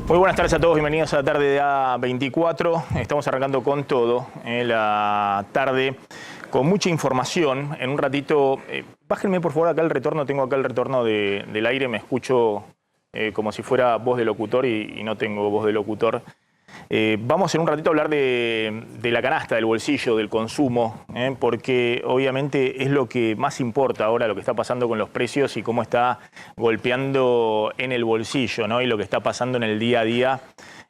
Muy buenas tardes a todos, bienvenidos a la tarde de A24. Estamos arrancando con todo en la tarde, con mucha información. En un ratito, bájenme por favor acá el retorno, tengo acá el retorno del aire, me escucho como si fuera voz de locutor y no tengo voz de locutor. Vamos en un ratito a hablar de la canasta, del bolsillo, del consumo, porque obviamente es lo que más importa ahora, lo que está pasando con los precios y cómo está golpeando en el bolsillo, ¿no? Y lo que está pasando en el día a día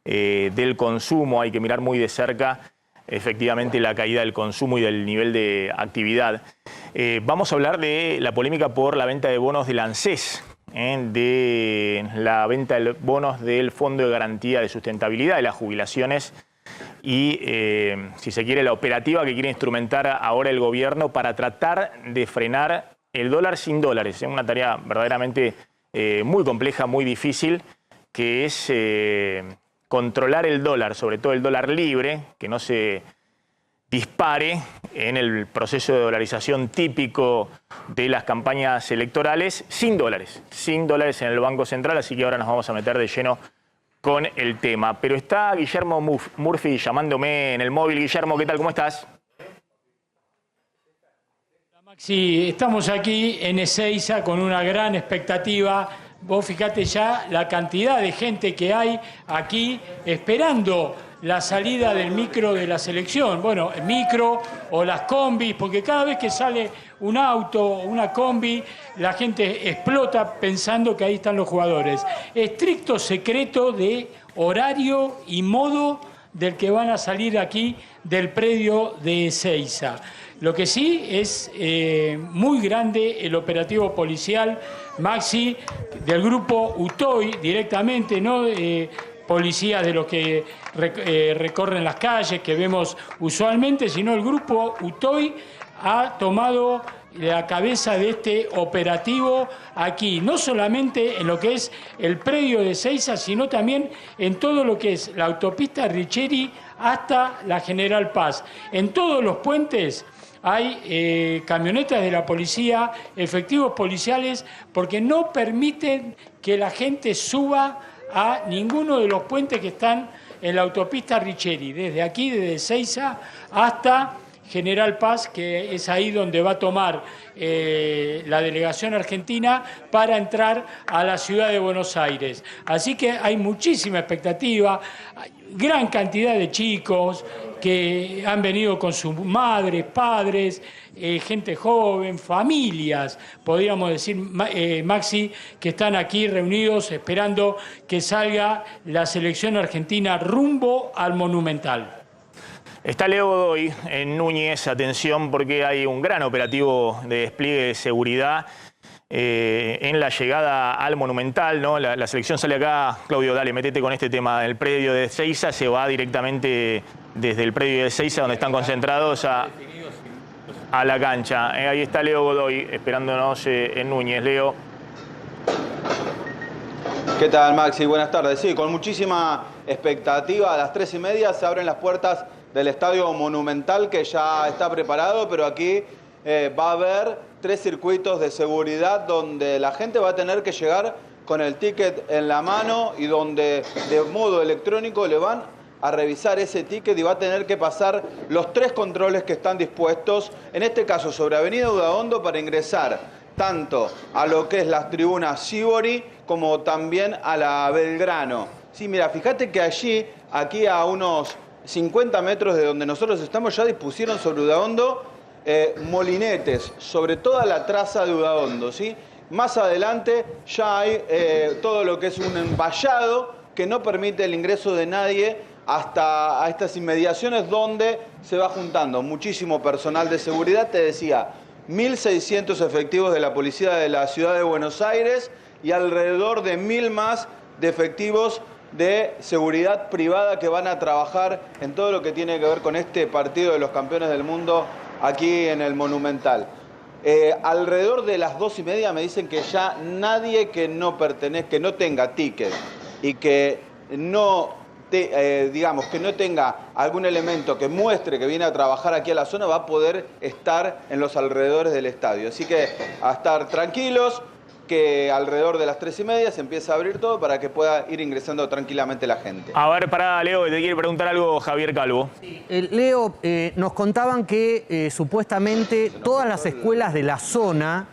del consumo. Hay que mirar muy de cerca efectivamente la caída del consumo y del nivel de actividad. Vamos a hablar de la polémica por la venta de bonos del ANSES, de la venta de bonos del Fondo de Garantía de Sustentabilidad de las Jubilaciones y, si se quiere, la operativa que quiere instrumentar ahora el gobierno para tratar de frenar el dólar sin dólares. Es una tarea verdaderamente muy compleja, muy difícil, que es controlar el dólar, sobre todo el dólar libre, que no se dispare en el proceso de dolarización típico de las campañas electorales, sin dólares en el Banco Central, así que ahora nos vamos a meter de lleno con el tema. Pero está Guillermo Murphy llamándome en el móvil. Guillermo, ¿qué tal? ¿Cómo estás? Maxi, estamos aquí en Ezeiza con una gran expectativa. Vos fijate ya la cantidad de gente que hay aquí esperando la salida del micro de la selección. Bueno, el micro o las combis, porque cada vez que sale un auto o una combi, la gente explota pensando que ahí están los jugadores. Estricto secreto de horario y modo del que van a salir aquí del predio de Ezeiza. Lo que sí es muy grande el operativo policial, Maxi, del grupo UTOY directamente, no policías de los que recorren las calles que vemos usualmente, sino el grupo UTOY ha tomado la cabeza de este operativo aquí, no solamente en lo que es el predio de Ezeiza, sino también en todo lo que es la autopista Richeri hasta la General Paz. En todos los puentes hay camionetas de la policía, efectivos policiales, porque no permiten que la gente suba a ninguno de los puentes que están en la autopista Richeri, desde aquí, desde Ezeiza hasta General Paz, que es ahí donde va a tomar la delegación argentina para entrar a la ciudad de Buenos Aires. Así que hay muchísima expectativa, hay gran cantidad de chicos que han venido con sus madres, padres, gente joven, familias, podríamos decir, Maxi, que están aquí reunidos esperando que salga la selección argentina rumbo al Monumental. Está Leo Godoy en Núñez, atención, porque hay un gran operativo de despliegue de seguridad en la llegada al Monumental, ¿no? La selección sale acá. Claudio, dale, métete con este tema. El predio de Ezeiza se va directamente desde el predio de Ezeiza, donde están concentrados, a la cancha. Ahí está Leo Godoy esperándonos en Núñez. Leo. ¿Qué tal, Maxi? Buenas tardes. Sí, con muchísima expectativa. A las 3:30 se abren las puertas del Estadio Monumental, que ya está preparado, pero aquí va a haber 3 circuitos de seguridad donde la gente va a tener que llegar con el ticket en la mano y donde de modo electrónico le van a revisar ese ticket y va a tener que pasar los 3 controles que están dispuestos, en este caso sobre Avenida Udaondo, para ingresar tanto a lo que es las tribunas Sívori como también a la Belgrano. Sí, mira, fíjate que allí, aquí a unos 50 metros de donde nosotros estamos, ya dispusieron sobre Udaondo molinetes, sobre toda la traza de Udaondo, ¿sí? Más adelante ya hay todo lo que es un vallado que no permite el ingreso de nadie hasta a estas inmediaciones, donde se va juntando muchísimo personal de seguridad. Te decía, 1.600 efectivos de la policía de la ciudad de Buenos Aires y alrededor de 1.000 más de efectivos de seguridad privada que van a trabajar en todo lo que tiene que ver con este partido de los campeones del mundo aquí en el Monumental. Alrededor de las 2:30 me dicen que ya nadie que no tenga ticket y que no digamos, que no tenga algún elemento que muestre que viene a trabajar aquí a la zona, va a poder estar en los alrededores del estadio. Así que a estar tranquilos. que alrededor de las 3:30 se empieza a abrir todo para que pueda ir ingresando tranquilamente la gente. A ver, pará, Leo, te quiere preguntar algo Javier Calvo. Leo, nos contaban que supuestamente todas las escuelas de la zona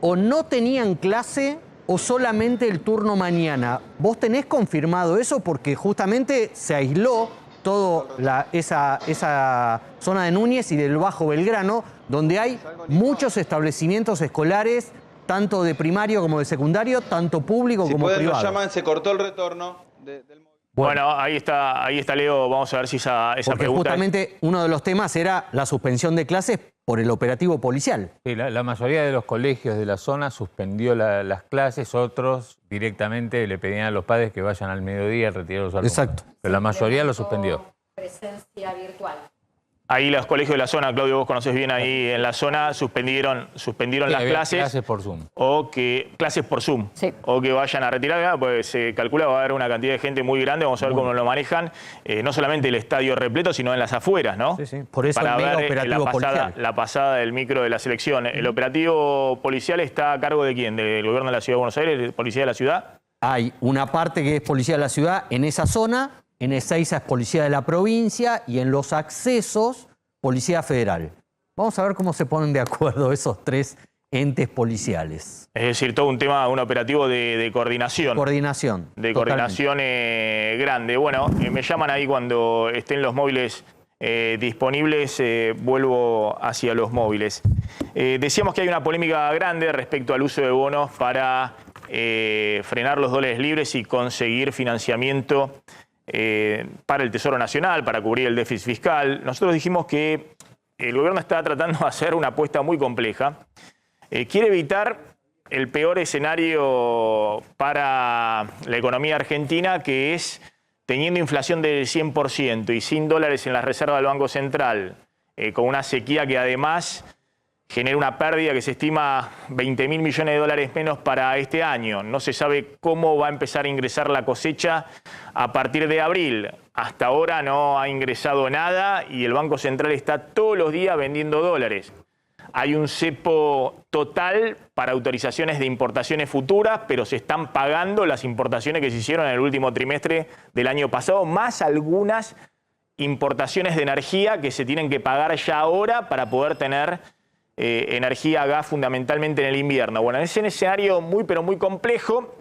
o no tenían clase o solamente el turno mañana. ¿Vos tenés confirmado eso? Porque justamente se aisló toda esa zona de Núñez y del Bajo Belgrano, donde hay muchos establecimientos escolares, tanto de primario como de secundario, tanto público como privado. Nos llaman, se cortó el retorno del móvil. Bueno, ahí está Leo, vamos a ver si esa Porque pregunta... justamente uno de los temas era la suspensión de clases por el operativo policial. Sí, la mayoría de los colegios de la zona suspendió las clases, otros directamente le pedían a los padres que vayan al mediodía a retirar los alumnos. Exacto. Pero la mayoría lo suspendió. Presencia virtual. Ahí los colegios de la zona, Claudio, vos conocés bien ahí en la zona, suspendieron Sí, las había clases. clases por Zoom. Clases por Zoom. Sí. O que vayan a retirar, pues se calcula va a haber una cantidad de gente muy grande, vamos a ver cómo lo manejan, no solamente el estadio repleto, sino en las afueras, ¿no? Sí, sí. Por eso para el mega ver operativo policial. la pasada del micro de la selección. ¿El operativo policial está a cargo de quién? ¿Del gobierno de la Ciudad de Buenos Aires, policía de la ciudad? Hay una parte que es policía de la ciudad en esa zona, en Ezeiza es policía de la provincia y en los accesos, policía federal. Vamos a ver cómo se ponen de acuerdo esos tres entes policiales. Es decir, todo un tema, un operativo de coordinación. Coordinación. De totalmente. coordinación grande. Bueno, me llaman ahí cuando estén los móviles disponibles, vuelvo hacia los móviles. Decíamos que hay una polémica grande respecto al uso de bonos para frenar los dólares libres y conseguir financiamiento para el Tesoro Nacional, para cubrir el déficit fiscal. Nosotros dijimos que el gobierno está tratando de hacer una apuesta muy compleja. Quiere evitar el peor escenario para la economía argentina, que es teniendo inflación del 100% y sin dólares en las reservas del Banco Central, con una sequía que además genera una pérdida que se estima 20.000 millones de dólares menos para este año. No se sabe cómo va a empezar a ingresar la cosecha a partir de abril. Hasta ahora no ha ingresado nada y el Banco Central está todos los días vendiendo dólares. Hay un cepo total para autorizaciones de importaciones futuras, pero se están pagando las importaciones que se hicieron en el último trimestre del año pasado, más algunas importaciones de energía que se tienen que pagar ya ahora para poder tener energía, gas, fundamentalmente en el invierno. Bueno, en ese escenario muy, pero muy complejo,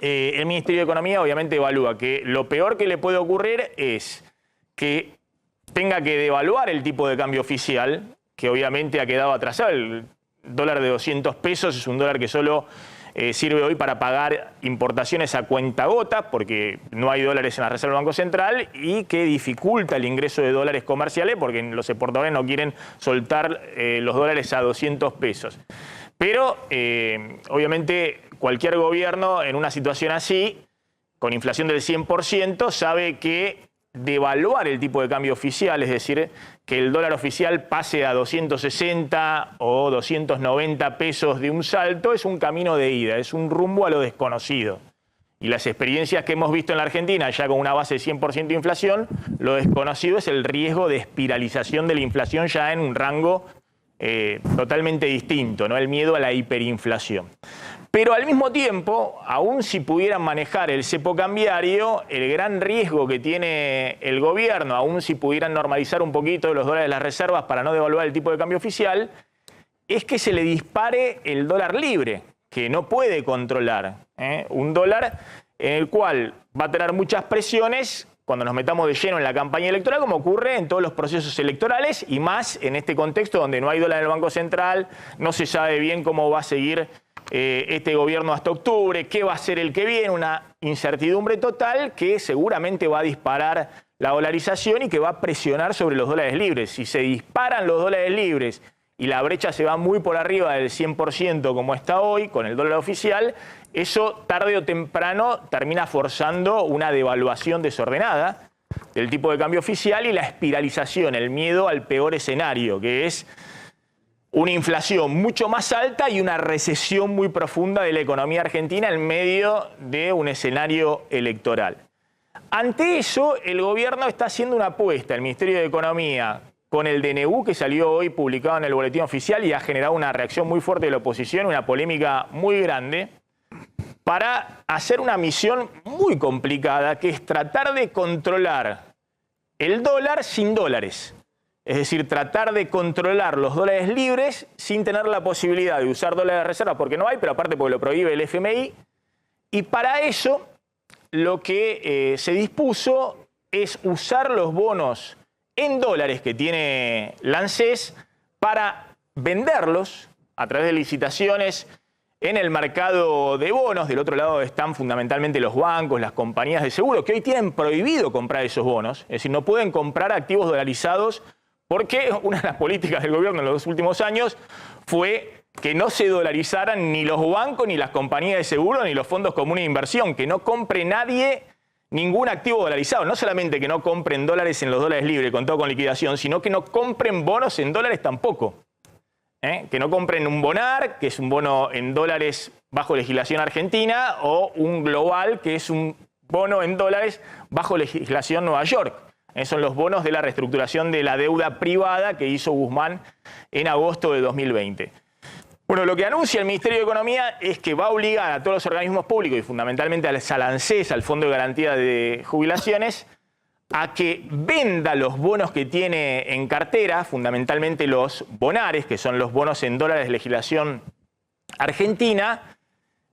el Ministerio de Economía obviamente evalúa que lo peor que le puede ocurrir es que tenga que devaluar el tipo de cambio oficial, que obviamente ha quedado atrasado. El dólar de 200 pesos es un dólar que solo sirve hoy para pagar importaciones a cuentagotas, porque no hay dólares en la reserva del Banco Central, y que dificulta el ingreso de dólares comerciales, porque los exportadores no quieren soltar los dólares a 200 pesos. Pero, obviamente, cualquier gobierno en una situación así, con inflación del 100%, sabe que devaluar el tipo de cambio oficial, es decir, que el dólar oficial pase a 260 o 290 pesos de un salto, es un camino de ida, es un rumbo a lo desconocido. Y las experiencias que hemos visto en la Argentina, ya con una base de 100% de inflación, lo desconocido es el riesgo de espiralización de la inflación ya en un rango totalmente distinto, ¿no? El miedo a la hiperinflación. Pero al mismo tiempo, aún si pudieran manejar el cepo cambiario, el gran riesgo que tiene el gobierno, aún si pudieran normalizar un poquito los dólares de las reservas para no devaluar el tipo de cambio oficial, es que se le dispare el dólar libre, que no puede controlar. Un dólar en el cual va a tener muchas presiones cuando nos metamos de lleno en la campaña electoral, como ocurre en todos los procesos electorales, y más en este contexto donde no hay dólar en el Banco Central, no se sabe bien cómo va a seguir este gobierno hasta octubre, qué va a ser el que viene, una incertidumbre total que seguramente va a disparar la dolarización y que va a presionar sobre los dólares libres. Si se disparan los dólares libres y la brecha se va muy por arriba del 100% como está hoy con el dólar oficial, eso tarde o temprano termina forzando una devaluación desordenada del tipo de cambio oficial y la espiralización, el miedo al peor escenario, que es una inflación mucho más alta y una recesión muy profunda de la economía argentina en medio de un escenario electoral. Ante eso, el gobierno está haciendo una apuesta, el Ministerio de Economía, con el DNU que salió hoy publicado en el boletín oficial y ha generado una reacción muy fuerte de la oposición, una polémica muy grande, para hacer una misión muy complicada, que es tratar de controlar el dólar sin dólares. Es decir, tratar de controlar los dólares libres sin tener la posibilidad de usar dólares de reserva, porque no hay, pero aparte porque lo prohíbe el FMI. Y para eso lo que se dispuso es usar los bonos en dólares que tiene la ANSES para venderlos a través de licitaciones en el mercado de bonos. Del otro lado están fundamentalmente los bancos, las compañías de seguro, que hoy tienen prohibido comprar esos bonos. Es decir, no pueden comprar activos dolarizados porque una de las políticas del gobierno en los últimos años fue que no se dolarizaran ni los bancos, ni las compañías de seguro, ni los fondos comunes de inversión, que no compre nadie ningún activo dolarizado. No solamente que no compren dólares en los dólares libres, contado con liquidación, sino que no compren bonos en dólares tampoco. Que no compren un bonar, que es un bono en dólares bajo legislación argentina, o un global, que es un bono en dólares bajo legislación Nueva York. Son los bonos de la reestructuración de la deuda privada que hizo Guzmán en agosto de 2020. Bueno, lo que anuncia el Ministerio de Economía es que va a obligar a todos los organismos públicos y fundamentalmente al ANSES, al Fondo de Garantía de Jubilaciones, a que venda los bonos que tiene en cartera, fundamentalmente los bonares, que son los bonos en dólares de legislación argentina.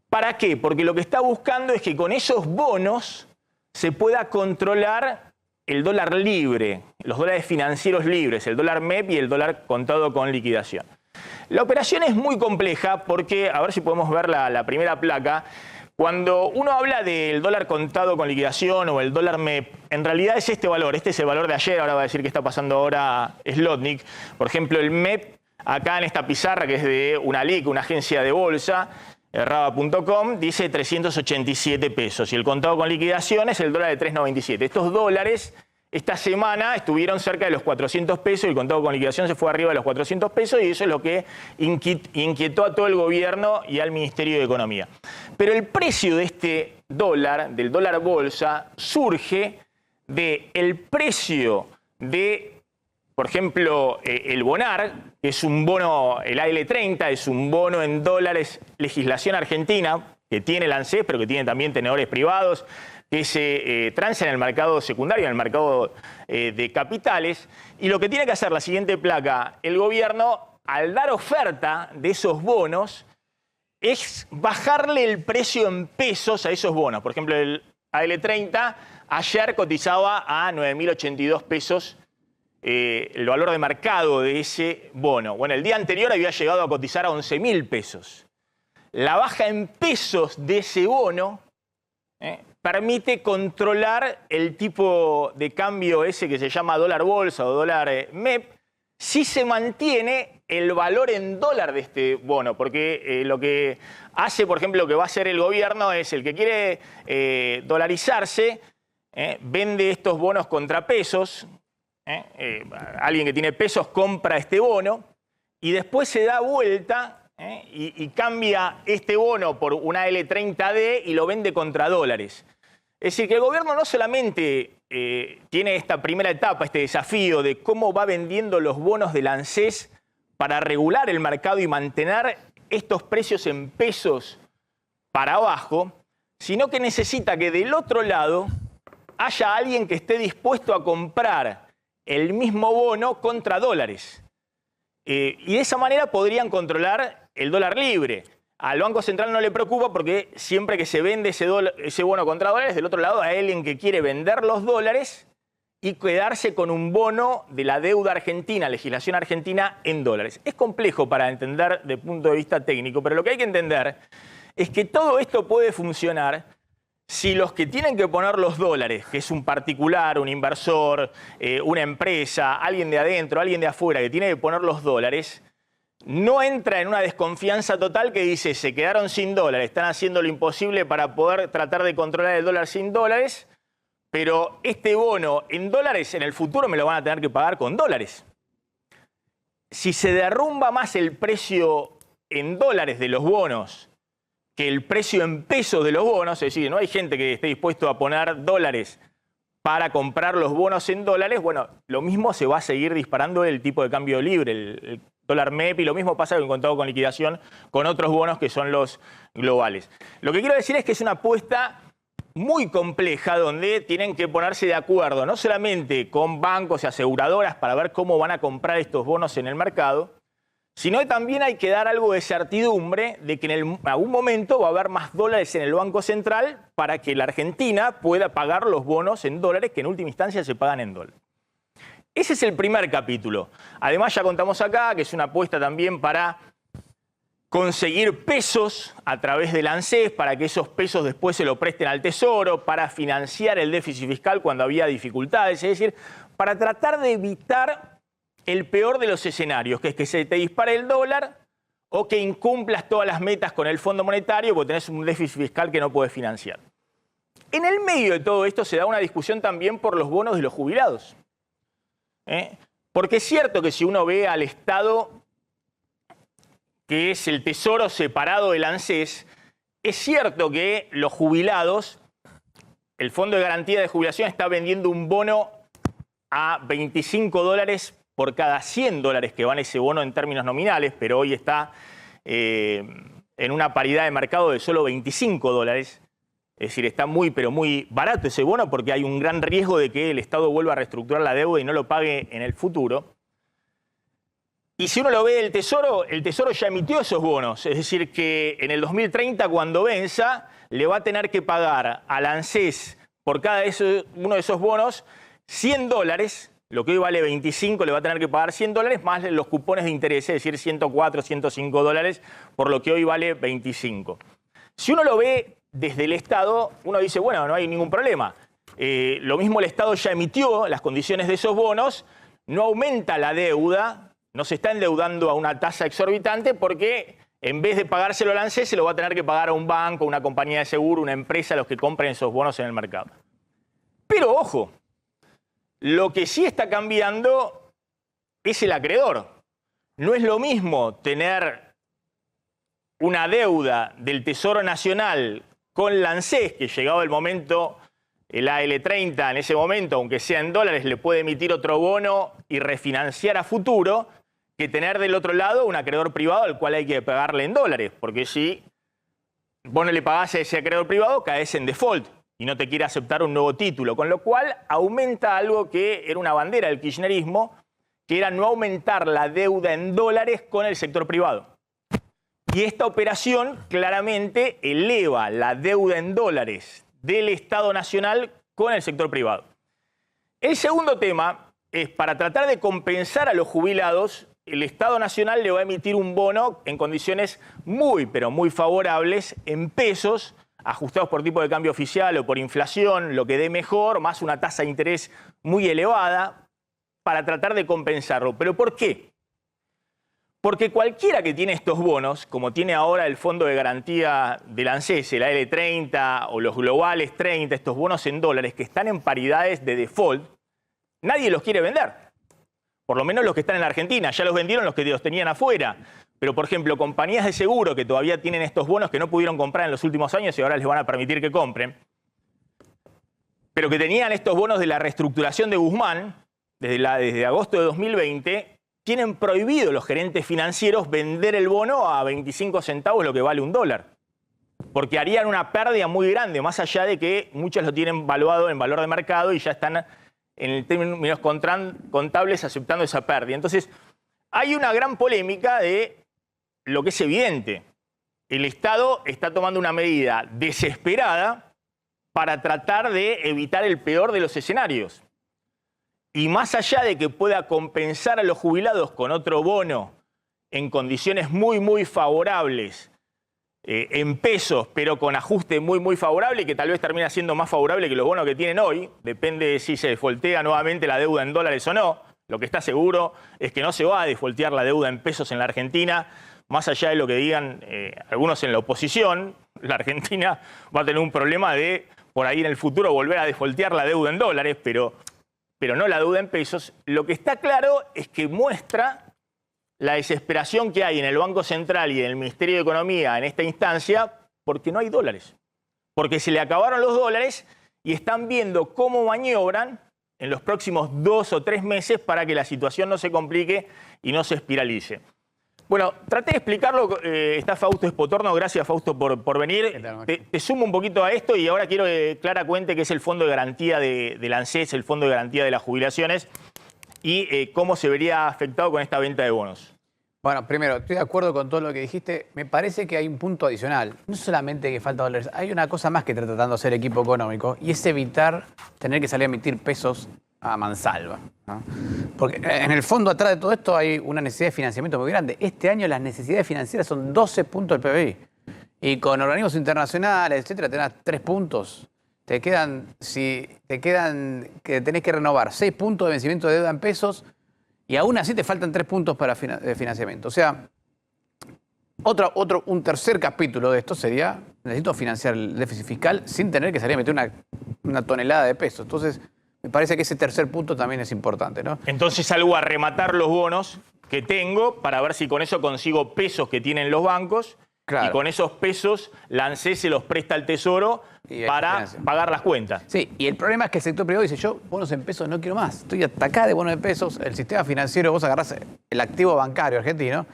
¿Para qué? Porque lo que está buscando es que con esos bonos se pueda controlar el dólar libre, los dólares financieros libres, el dólar MEP y el dólar contado con liquidación. La operación es muy compleja porque, a ver si podemos ver la primera placa, cuando uno habla del dólar contado con liquidación o el dólar MEP, en realidad es este valor. Este es el valor de ayer, ahora va a decir qué está pasando ahora Slotnick. Por ejemplo, el MEP, acá en esta pizarra, que es de una LIC, una agencia de bolsa, raba.com, dice 387 pesos. Y el contado con liquidación es el dólar de 3,97. Estos dólares esta semana estuvieron cerca de los 400 pesos y el contado con liquidación se fue arriba de los 400 pesos y eso es lo que inquietó a todo el gobierno y al Ministerio de Economía. Pero el precio de este dólar, del dólar bolsa, surge del precio de, por ejemplo, el bonar, que es un bono, el AL30, es un bono en dólares legislación argentina, que tiene la ANSES, pero que tiene también tenedores privados, que se transa en el mercado secundario, en el mercado de capitales. Y lo que tiene que hacer la siguiente placa, el gobierno, al dar oferta de esos bonos, es bajarle el precio en pesos a esos bonos. Por ejemplo, el AL30 ayer cotizaba a 9.082 pesos el valor de mercado de ese bono. Bueno, el día anterior había llegado a cotizar a 11.000 pesos. La baja en pesos de ese bono permite controlar el tipo de cambio ese que se llama dólar bolsa o dólar MEP si se mantiene el valor en dólar de este bono. Porque lo que hace, por ejemplo, lo que va a hacer el gobierno es el que quiere dolarizarse, vende estos bonos contra pesos. Alguien que tiene pesos compra este bono y después se da vuelta y cambia este bono por una L30D y lo vende contra dólares. Es decir, que el gobierno no solamente tiene esta primera etapa, este desafío de cómo va vendiendo los bonos de la ANSES para regular el mercado y mantener estos precios en pesos para abajo, sino que necesita que del otro lado haya alguien que esté dispuesto a comprar el mismo bono contra dólares. Y de esa manera podrían controlar el dólar libre. Al Banco Central no le preocupa porque siempre que se vende ese bono contra dólares, del otro lado hay alguien que quiere vender los dólares y quedarse con un bono de la deuda argentina, legislación argentina, en dólares. Es complejo para entender desde el punto de vista técnico, pero lo que hay que entender es que todo esto puede funcionar si los que tienen que poner los dólares, que es un particular, un inversor, una empresa, alguien de adentro, alguien de afuera que tiene que poner los dólares, no entra en una desconfianza total que dice se quedaron sin dólares, están haciendo lo imposible para poder tratar de controlar el dólar sin dólares, pero este bono en dólares en el futuro me lo van a tener que pagar con dólares. Si se derrumba más el precio en dólares de los bonos que el precio en pesos de los bonos, es decir, no hay gente que esté dispuesto a poner dólares para comprar los bonos en dólares, bueno, lo mismo se va a seguir disparando el tipo de cambio libre, el dólar MEP, y lo mismo pasa con contado con liquidación con otros bonos que son los globales. Lo que quiero decir es que es una apuesta muy compleja donde tienen que ponerse de acuerdo, no solamente con bancos y aseguradoras para ver cómo van a comprar estos bonos en el mercado, sino que también hay que dar algo de certidumbre de que en algún momento va a haber más dólares en el Banco Central para que la Argentina pueda pagar los bonos en dólares que en última instancia se pagan en dólares. Ese es el primer capítulo. Además ya contamos acá que es una apuesta también para conseguir pesos a través del ANSES, para que esos pesos después se lo presten al Tesoro, para financiar el déficit fiscal cuando había dificultades, es decir, para tratar de evitar el peor de los escenarios, que es que se te dispare el dólar o que incumplas todas las metas con el Fondo Monetario porque tenés un déficit fiscal que no podés financiar. En el medio de todo esto se da una discusión también por los bonos de los jubilados. Porque es cierto que si uno ve al Estado, que es el Tesoro separado del ANSES, es cierto que los jubilados, el Fondo de Garantía de Jubilación está vendiendo un bono a $25 por cada $100 que vale ese bono en términos nominales, pero hoy está en una paridad de mercado de solo $25. Es decir, está muy, pero muy barato ese bono porque hay un gran riesgo de que el Estado vuelva a reestructurar la deuda y no lo pague en el futuro. Y si uno lo ve el Tesoro ya emitió esos bonos. Es decir, que en el 2030, cuando venza, le va a tener que pagar al ANSES por cada uno de esos bonos $100. Lo que hoy vale 25 le va a tener que pagar $100 más los cupones de interés, es decir, 104, $105, por lo que hoy vale 25. Si uno lo ve desde el Estado, uno dice, bueno, no hay ningún problema. Lo mismo el Estado ya emitió las condiciones de esos bonos, no aumenta la deuda, no se está endeudando a una tasa exorbitante porque en vez de pagárselo al ANSES se lo va a tener que pagar a un banco, una compañía de seguro, una empresa, los que compren esos bonos en el mercado. Pero ojo, lo que sí está cambiando es el acreedor. No es lo mismo tener una deuda del Tesoro Nacional con la ANSES, que llegado el momento, el AL30 en ese momento, aunque sea en dólares, le puede emitir otro bono y refinanciar a futuro, que tener del otro lado un acreedor privado al cual hay que pagarle en dólares. Porque si vos no le pagás a ese acreedor privado, caes en default y no te quiere aceptar un nuevo título, con lo cual aumenta algo que era una bandera del kirchnerismo, que era no aumentar la deuda en dólares con el sector privado. Y esta operación claramente eleva la deuda en dólares del Estado Nacional con el sector privado. El segundo tema es, para tratar de compensar a los jubilados, el Estado Nacional le va a emitir un bono en condiciones muy, pero muy favorables, en pesos, ajustados por tipo de cambio oficial o por inflación, lo que dé mejor, más una tasa de interés muy elevada, para tratar de compensarlo. ¿Pero por qué? Porque cualquiera que tiene estos bonos, como tiene ahora el Fondo de Garantía del ANSES, el AL30 o los globales 30, estos bonos en dólares que están en paridades de default, nadie los quiere vender. Por lo menos los que están en Argentina. Ya los vendieron los que los tenían afuera. Pero, por ejemplo, compañías de seguro que todavía tienen estos bonos que no pudieron comprar en los últimos años y ahora les van a permitir que compren, pero que tenían estos bonos de la reestructuración de Guzmán, desde agosto de 2020, tienen prohibido los gerentes financieros vender el bono a 25 centavos lo que vale $1. Porque harían una pérdida muy grande, más allá de que muchos lo tienen valuado en valor de mercado y ya están en términos contables aceptando esa pérdida. Entonces, hay una gran polémica de lo que es evidente. El Estado está tomando una medida desesperada para tratar de evitar el peor de los escenarios. Y más allá de que pueda compensar a los jubilados con otro bono en condiciones muy, muy favorables, en pesos, pero con ajuste muy, muy favorable, que tal vez termina siendo más favorable que los bonos que tienen hoy, depende de si se defoltea nuevamente la deuda en dólares o no. Lo que está seguro es que no se va a defoltear la deuda en pesos en la Argentina, más allá de lo que digan algunos en la oposición. La Argentina va a tener un problema de, por ahí en el futuro, volver a defoltear la deuda en dólares, pero no la deuda en pesos. Lo que está claro es que muestra la desesperación que hay en el Banco Central y en el Ministerio de Economía en esta instancia porque no hay dólares. Porque se le acabaron los dólares y están viendo cómo maniobran en los próximos 2 o 3 meses para que la situación no se complique y no se espiralice. Bueno, traté de explicarlo, está Fausto Espotorno, gracias Fausto por venir. Te sumo un poquito a esto y ahora quiero que Clara cuente qué es el Fondo de Garantía del ANSES, el Fondo de Garantía de las Jubilaciones, y cómo se vería afectado con esta venta de bonos. Bueno, primero, estoy de acuerdo con todo lo que dijiste. Me parece que hay un punto adicional. No solamente que falta dólares, hay una cosa más que está tratando de hacer el equipo económico y es evitar tener que salir a emitir pesos a mansalva, ¿no? Porque en el fondo atrás de todo esto hay una necesidad de financiamiento muy grande. Este año las necesidades financieras son 12 puntos del PBI. Y con organismos internacionales, etcétera, tenés 3 puntos. Te quedan que tenés que renovar 6 puntos de vencimiento de deuda en pesos y aún así te faltan 3 puntos para financiamiento. O sea, un tercer capítulo de esto sería, necesito financiar el déficit fiscal sin tener que salir a meter una tonelada de pesos. Entonces, me parece que ese tercer punto también es importante, ¿no? Entonces salgo a rematar los bonos que tengo para ver si con eso consigo pesos que tienen los bancos. Claro. Y con esos pesos la ANSES se los presta al Tesoro para pagar las cuentas. Sí, y el problema es que el sector privado dice, yo bonos en pesos no quiero más. Estoy atacada de bonos en pesos. El sistema financiero, vos agarrás el activo bancario argentino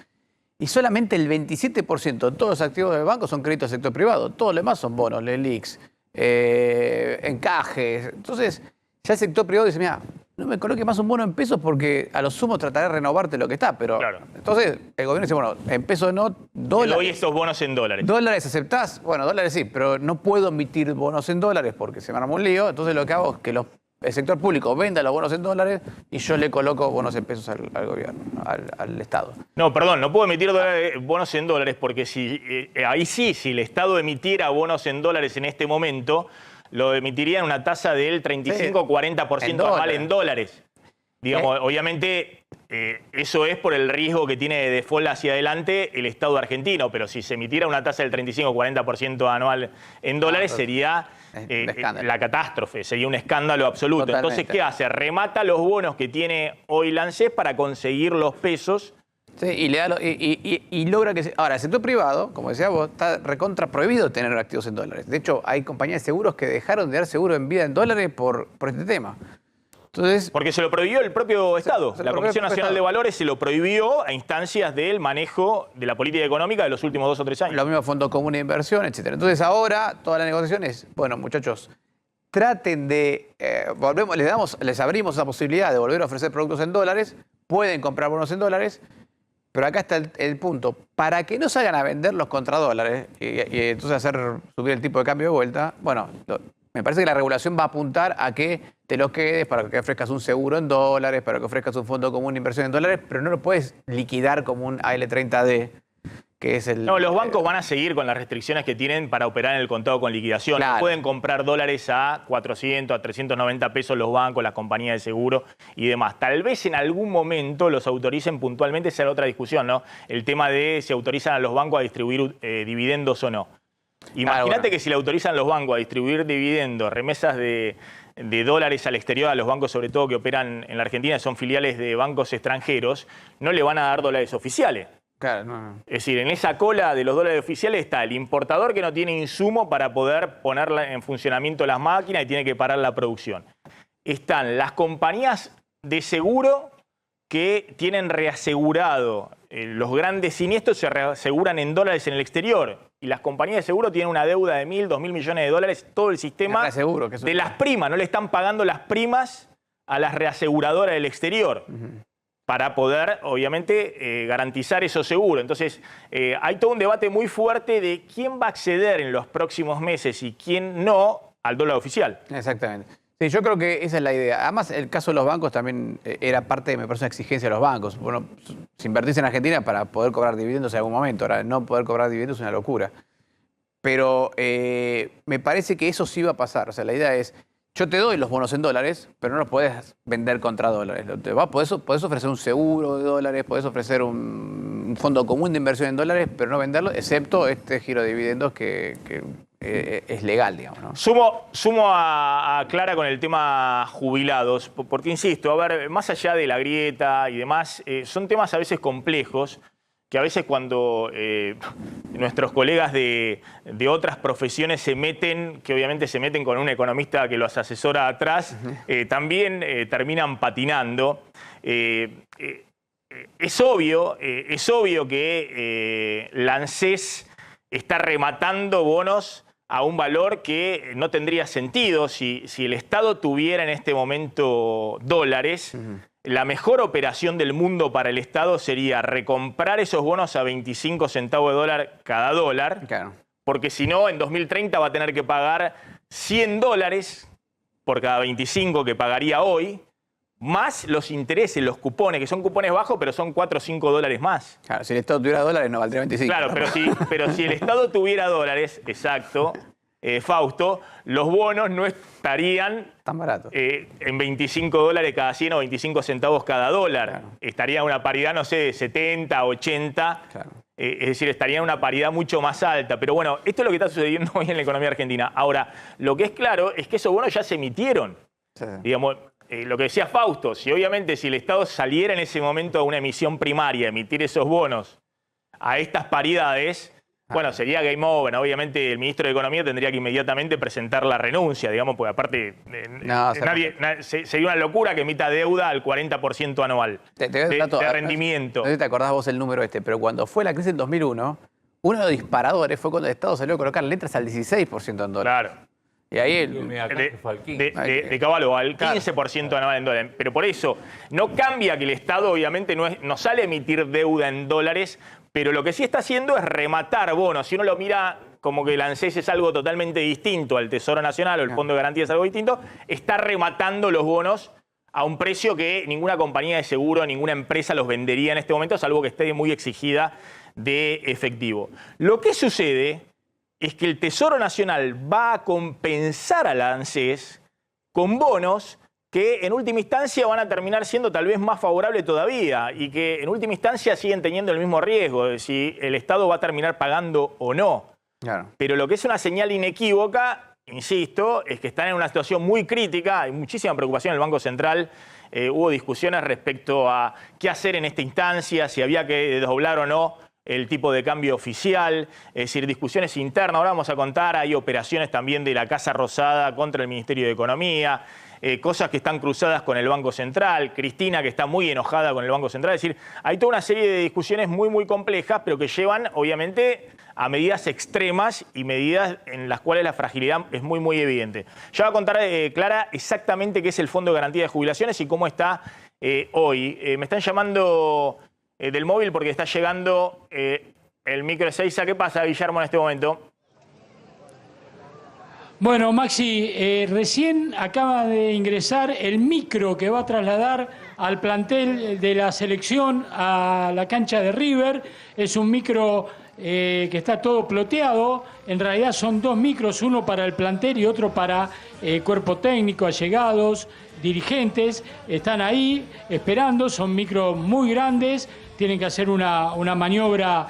y solamente el 27% de todos los activos del banco son créditos del sector privado. Todo lo demás son bonos, LELIQs, encajes. Entonces, ya el sector privado dice, mira, no me coloque más un bono en pesos porque a lo sumo trataré de renovarte lo que está. Pero claro. Entonces el gobierno dice, bueno, en pesos no, dólares. Te doy estos bonos en dólares. ¿Dólares aceptás? Bueno, dólares sí, pero no puedo emitir bonos en dólares porque se me arma un lío. Entonces lo que hago es que el sector público venda los bonos en dólares y yo le coloco bonos en pesos al gobierno, al Estado. No, perdón, no puedo emitir bonos en dólares porque ahí sí, si el Estado emitiera bonos en dólares en este momento, lo emitiría en una tasa del 35-40% anual en dólares. Digamos, obviamente, eso es por el riesgo que tiene de default hacia adelante el Estado argentino, pero si se emitiera una tasa del 35-40% anual en dólares, sería la catástrofe, sería un escándalo absoluto. Totalmente. Entonces, ¿qué hace? Remata los bonos que tiene hoy la ANSES para conseguir los pesos. Sí, y logra que... Ahora, el sector privado, como decía vos, está recontra prohibido tener activos en dólares. De hecho, hay compañías de seguros que dejaron de dar seguro en vida en dólares por este tema. Entonces, porque se lo prohibió el propio Estado. La Comisión Nacional de Valores se lo prohibió a instancias del manejo de la política económica de los últimos 2 o 3 años. Los mismos fondos comunes de inversión, etc. Entonces ahora toda la negociación es, bueno, muchachos, traten de... les abrimos la posibilidad de volver a ofrecer productos en dólares, pueden comprar bonos en dólares, pero acá está el punto. Para que no salgan a vender los contradólares y entonces hacer subir el tipo de cambio de vuelta, bueno, me parece que la regulación va a apuntar a que te los quedes para que ofrezcas un seguro en dólares, para que ofrezcas un fondo común de inversión en dólares, pero no lo puedes liquidar como un AL30D, que es el... No, los bancos van a seguir con las restricciones que tienen para operar en el contado con liquidación. Claro. No pueden comprar dólares a 400, a 390 pesos los bancos, las compañías de seguro y demás. Tal vez en algún momento los autoricen puntualmente, esa es otra discusión, ¿no? El tema de si autorizan a los bancos a distribuir dividendos o no. Imagínate que si le autorizan los bancos a distribuir dividendos, remesas de dólares al exterior a los bancos, sobre todo que operan en la Argentina, son filiales de bancos extranjeros, no le van a dar dólares oficiales. Claro, no. Es decir, en esa cola de los dólares oficiales está el importador que no tiene insumo para poder poner en funcionamiento las máquinas y tiene que parar la producción. Están las compañías de seguro que tienen reasegurado los grandes siniestros, se reaseguran en dólares en el exterior. Y las compañías de seguro tienen una deuda de 1.000, 2.000 millones de dólares, todo el sistema de las primas. No le están pagando las primas a las reaseguradoras del exterior para poder, obviamente, garantizar esos seguros. Entonces, hay todo un debate muy fuerte de quién va a acceder en los próximos meses y quién no al dólar oficial. Exactamente. Sí, yo creo que esa es la idea. Además, el caso de los bancos también era parte de, me parece, una exigencia de los bancos. Bueno, si invertís en Argentina para poder cobrar dividendos en algún momento. Ahora, no poder cobrar dividendos es una locura. Pero me parece que eso sí va a pasar. O sea, la idea es, yo te doy los bonos en dólares, pero no los podés vender contra dólares. Podés ofrecer un seguro de dólares, podés ofrecer un fondo común de inversión en dólares, pero no venderlo, excepto este giro de dividendos que es legal, digamos, ¿no? Sumo a Clara con el tema jubilados, porque insisto, a ver, más allá de la grieta y demás, son temas a veces complejos que a veces cuando nuestros colegas de otras profesiones se meten, que obviamente se meten con un economista que los asesora atrás, también terminan patinando. Es obvio que la ANSES está rematando bonos a un valor que no tendría sentido si el Estado tuviera en este momento dólares. La mejor operación del mundo para el Estado sería recomprar esos bonos a 25 centavos de dólar cada dólar, Claro. porque si no, en 2030 va a tener que pagar 100 dólares por cada 25 que pagaría hoy, más los intereses, los cupones, que son cupones bajos, pero son 4 o 5 dólares más. Claro, si el Estado tuviera dólares no valdría 25. Claro, pero si el Estado tuviera dólares, exacto, Fausto, los bonos no estarían Tan barato. en 25 dólares cada 100 o 25 centavos cada dólar. Claro. Estaría en una paridad, no sé, de 70, 80. Claro. Es decir, estaría en una paridad mucho más alta. Pero bueno, esto es lo que está sucediendo hoy en la economía argentina. Ahora, lo que es claro es que esos bonos ya se emitieron. Sí. Digamos, lo que decía Fausto, si el Estado saliera en ese momento a una emisión primaria, emitir esos bonos a estas paridades, bueno, sería game over, ¿no? Obviamente el ministro de Economía tendría que inmediatamente presentar la renuncia, digamos, porque aparte sería una locura que emita deuda al 40% anual Te doy un dato. de rendimiento. No sé si te acordás vos el número pero cuando fue la crisis en 2001, uno de los disparadores fue cuando el Estado salió a colocar letras al 16% en dólares. Claro. Y ahí De Caballo al 15% anual en dólares. Pero por eso, no cambia que el Estado obviamente no sale a emitir deuda en dólares, pero lo que sí está haciendo es rematar bonos. Si uno lo mira como que el ANSES es algo totalmente distinto al Tesoro Nacional o el Fondo de Garantía es algo distinto, está rematando los bonos a un precio que ninguna compañía de seguro, ninguna empresa los vendería en este momento, salvo que esté muy exigida de efectivo. Lo que sucede es que el Tesoro Nacional va a compensar a la ANSES con bonos que en última instancia van a terminar siendo tal vez más favorables todavía y que en última instancia siguen teniendo el mismo riesgo de si el Estado va a terminar pagando o no. Claro. Pero lo que es una señal inequívoca, insisto, es que están en una situación muy crítica, hay muchísima preocupación en el Banco Central, hubo discusiones respecto a qué hacer en esta instancia, si había que desdoblar o no el tipo de cambio oficial, es decir, discusiones internas. Ahora vamos a contar, hay operaciones también de la Casa Rosada contra el Ministerio de Economía, cosas que están cruzadas con el Banco Central, Cristina que está muy enojada con el Banco Central, es decir, hay toda una serie de discusiones muy, muy complejas, pero que llevan, obviamente, a medidas extremas y medidas en las cuales la fragilidad es muy, muy evidente. Ya va a contar Clara exactamente qué es el Fondo de Garantía de Jubilaciones y cómo está hoy. Me están llamando del móvil porque está llegando el micro de Ezeiza. ¿Qué pasa, Guillermo, en este momento? Bueno, Maxi, recién acaba de ingresar el micro que va a trasladar al plantel de la selección a la cancha de River. Es un micro que está todo ploteado. En realidad son dos micros, uno para el plantel y otro para cuerpo técnico, allegados, dirigentes. Están ahí esperando, son micros muy grandes. Tienen que hacer una maniobra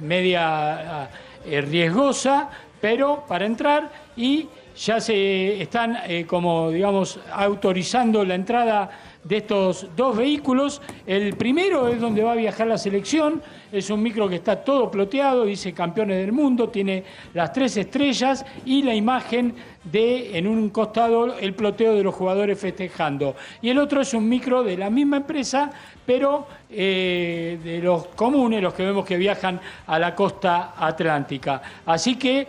media riesgosa, pero para entrar, y ya se están, como digamos, autorizando la entrada de estos dos vehículos. El primero es donde va a viajar la selección, es un micro que está todo ploteado, dice campeones del mundo, tiene las 3 estrellas y la imagen de, en un costado, el ploteo de los jugadores festejando. Y el otro es un micro de la misma empresa, pero de los comunes, los que vemos que viajan a la costa atlántica. Así que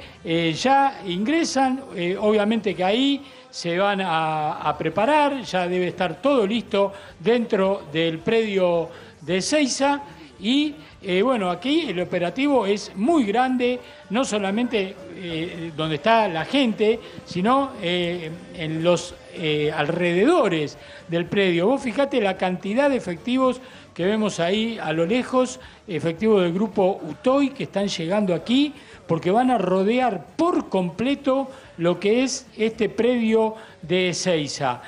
ya ingresan, obviamente que ahí se van a preparar, ya debe estar todo listo dentro del predio de Ezeiza. Y bueno, aquí el operativo es muy grande, no solamente donde está la gente, sino en los alrededores del predio. Vos fijate la cantidad de efectivos que vemos ahí a lo lejos, efectivos del grupo UTOY que están llegando aquí, porque van a rodear por completo lo que es este predio de Ezeiza.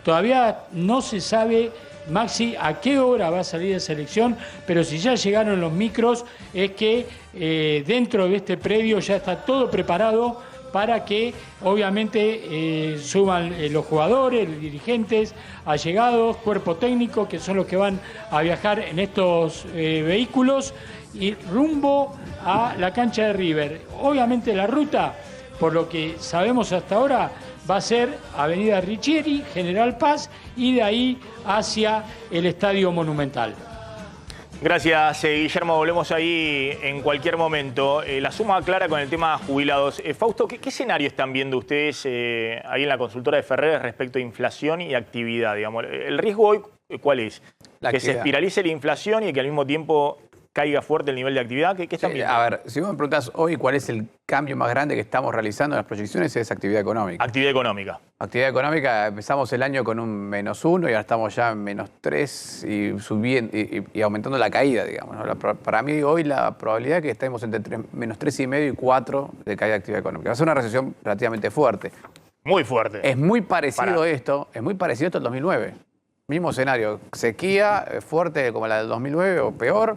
Todavía no se sabe, Maxi, a qué hora va a salir la selección, pero si ya llegaron los micros, es que dentro de este predio ya está todo preparado para que obviamente suban los jugadores, los dirigentes, allegados, cuerpo técnico, que son los que van a viajar en estos vehículos y rumbo a la cancha de River. Obviamente la ruta, por lo que sabemos hasta ahora, va a ser Avenida Richieri, General Paz y de ahí hacia el Estadio Monumental. Gracias, Guillermo. Volvemos ahí en cualquier momento. La suma clara con el tema jubilados. Fausto, ¿qué escenario están viendo ustedes ahí en la consultora de Ferrer respecto a inflación y actividad? Digamos? ¿El riesgo hoy cuál es? Que se espiralice la inflación y que al mismo tiempo caiga fuerte el nivel de actividad. ¿Qué están viendo? A ver, si vos me preguntás hoy cuál es el cambio más grande que estamos realizando en las proyecciones, es actividad económica. Actividad económica. Actividad económica, empezamos el año con un -1 y ahora estamos ya en -3 y subiendo y aumentando la caída, digamos, ¿no? Para mí hoy la probabilidad es que estemos entre -3,5 y 4 de caída de actividad económica. Va a ser una recesión relativamente fuerte. Muy fuerte. Es muy parecido esto al 2009. Mismo escenario, sequía fuerte como la del 2009 o peor,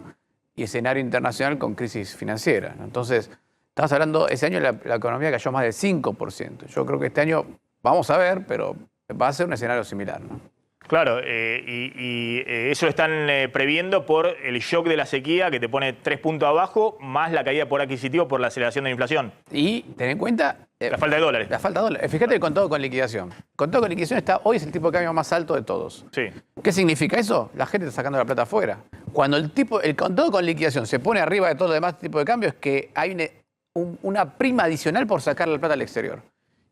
y escenario internacional con crisis financiera, ¿no? Entonces, estamos hablando, ese año la economía cayó más del 5%. Yo creo que este año, vamos a ver, pero va a ser un escenario similar, ¿no? Claro, eso lo están previendo por el shock de la sequía que te pone 3 puntos abajo, más la caída por adquisitivo por la aceleración de la inflación. Y ten en cuenta... la falta de dólares. La falta de dólares. Fíjate el contado con liquidación. El contado con liquidación hoy es el tipo de cambio más alto de todos. Sí. ¿Qué significa eso? La gente está sacando la plata afuera. Cuando el contado con liquidación se pone arriba de todo lo demás tipo de cambio, es que hay una prima adicional por sacar la plata al exterior.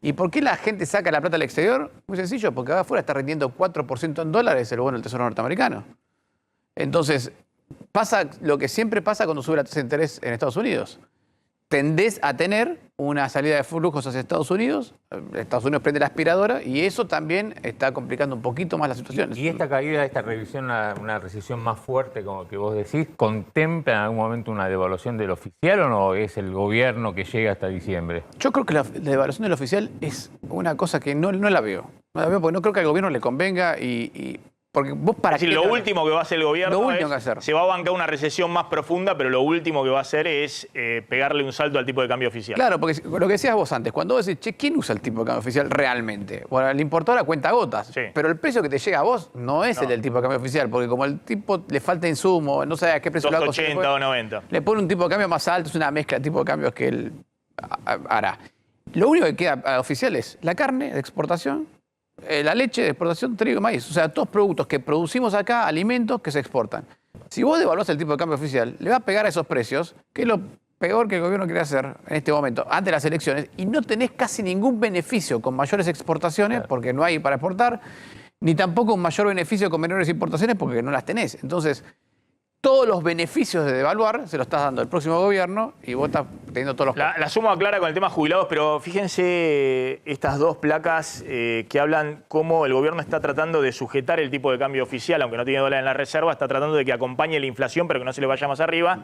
¿Y por qué la gente saca la plata al exterior? Muy sencillo, porque acá afuera está rindiendo 4% en dólares el bono del Tesoro norteamericano. Entonces, pasa lo que siempre pasa cuando sube la tasa de interés en Estados Unidos. Tendés a tener una salida de flujos hacia Estados Unidos prende la aspiradora y eso también está complicando un poquito más la situación. ¿Y esta caída, esta revisión, una recesión más fuerte, como que vos decís, contempla en algún momento una devaluación del oficial o no es el gobierno que llega hasta diciembre? Yo creo que la devaluación del oficial es una cosa que no la veo. No la veo porque no creo que al gobierno le convenga porque vos para es decir, lo último que va a hacer el gobierno se va a bancar una recesión más profunda, pero lo último que va a hacer es pegarle un salto al tipo de cambio oficial. Claro, porque lo que decías vos antes, cuando vos decís, che, ¿quién usa el tipo de cambio oficial realmente? Bueno, el importador a cuenta gotas, sí. Pero el precio que te llega a vos no es el del tipo de cambio oficial, porque como el tipo le falta insumo, no sabe a qué precio lo hago. 80 o 90. Le pone un tipo de cambio más alto, es una mezcla de tipo de cambios que él hará. Lo único que queda al oficial es la carne de exportación, la leche de exportación, trigo y maíz. O sea, todos productos que producimos acá, alimentos que se exportan. Si vos devaluás el tipo de cambio oficial, le va a pegar a esos precios, que es lo peor que el gobierno quiere hacer en este momento, antes de las elecciones, y no tenés casi ningún beneficio con mayores exportaciones, porque no hay para exportar, ni tampoco un mayor beneficio con menores importaciones, porque no las tenés. Entonces, todos los beneficios de devaluar se los estás dando al próximo gobierno y vos estás teniendo todos los... La suma clara con el tema jubilados, pero fíjense estas dos placas que hablan cómo el gobierno está tratando de sujetar el tipo de cambio oficial, aunque no tiene dólar en la reserva, está tratando de que acompañe la inflación, pero que no se le vaya más arriba.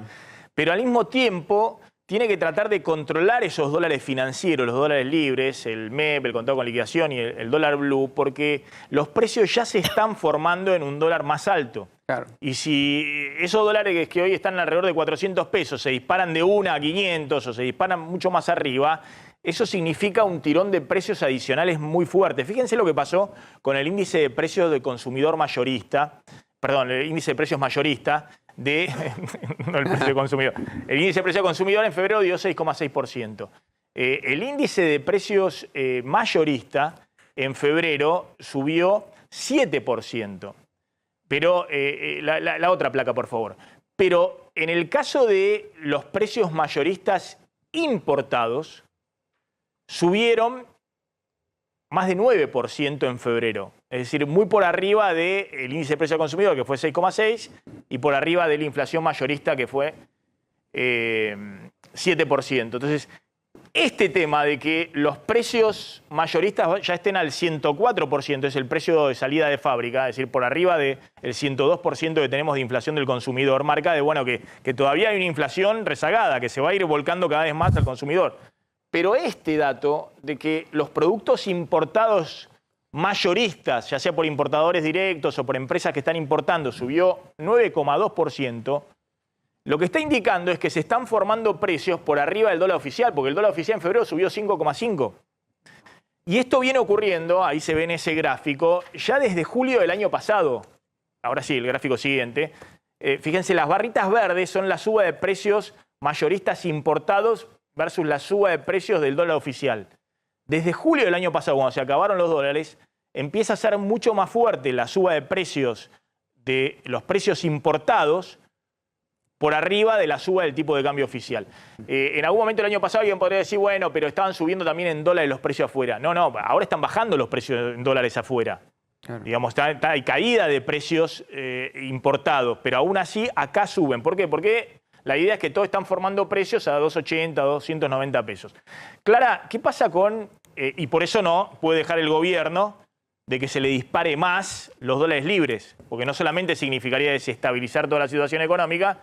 Pero al mismo tiempo tiene que tratar de controlar esos dólares financieros, los dólares libres, el MEP, el contado con liquidación y el dólar blue, porque los precios ya se están formando en un dólar más alto. Claro. Y si esos dólares que hoy están alrededor de 400 pesos se disparan de 1 a 500 o se disparan mucho más arriba, eso significa un tirón de precios adicionales muy fuerte. Fíjense lo que pasó con el índice de precios de consumidor mayorista, perdón, el índice de precios mayorista no el precio de consumidor. El índice de precio de consumidor en febrero dio 6,6%. El índice de precios mayorista en febrero subió 7%. Pero la otra placa, por favor. Pero en el caso de los precios mayoristas importados, subieron más de 9% en febrero. Es decir, muy por arriba del índice de precio al consumidor, que fue 6,6%, y por arriba de la inflación mayorista, que fue 7%. Entonces, este tema de que los precios mayoristas ya estén al 104%, es el precio de salida de fábrica, es decir, por arriba del 102% que tenemos de inflación del consumidor, marca de bueno, que todavía hay una inflación rezagada, que se va a ir volcando cada vez más al consumidor. Pero este dato de que los productos importados mayoristas, ya sea por importadores directos o por empresas que están importando, subió 9,2%, lo que está indicando es que se están formando precios por arriba del dólar oficial, porque el dólar oficial en febrero subió 5,5. Y esto viene ocurriendo, ahí se ve en ese gráfico, ya desde julio del año pasado. Ahora sí, el gráfico siguiente. Fíjense, las barritas verdes son la suba de precios mayoristas importados versus la suba de precios del dólar oficial. Desde julio del año pasado, cuando se acabaron los dólares, empieza a ser mucho más fuerte la suba de precios de los precios importados por arriba de la suba del tipo de cambio oficial. En algún momento del año pasado alguien podría decir, bueno, pero estaban subiendo también en dólares los precios afuera. No, ahora están bajando los precios en dólares afuera. Claro. Digamos, hay caída de precios importados, pero aún así acá suben. ¿Por qué? Porque la idea es que todos están formando precios a 280, 290 pesos. Clara, ¿qué pasa con, y por eso no puede dejar el gobierno de que se le dispare más los dólares libres? Porque no solamente significaría desestabilizar toda la situación económica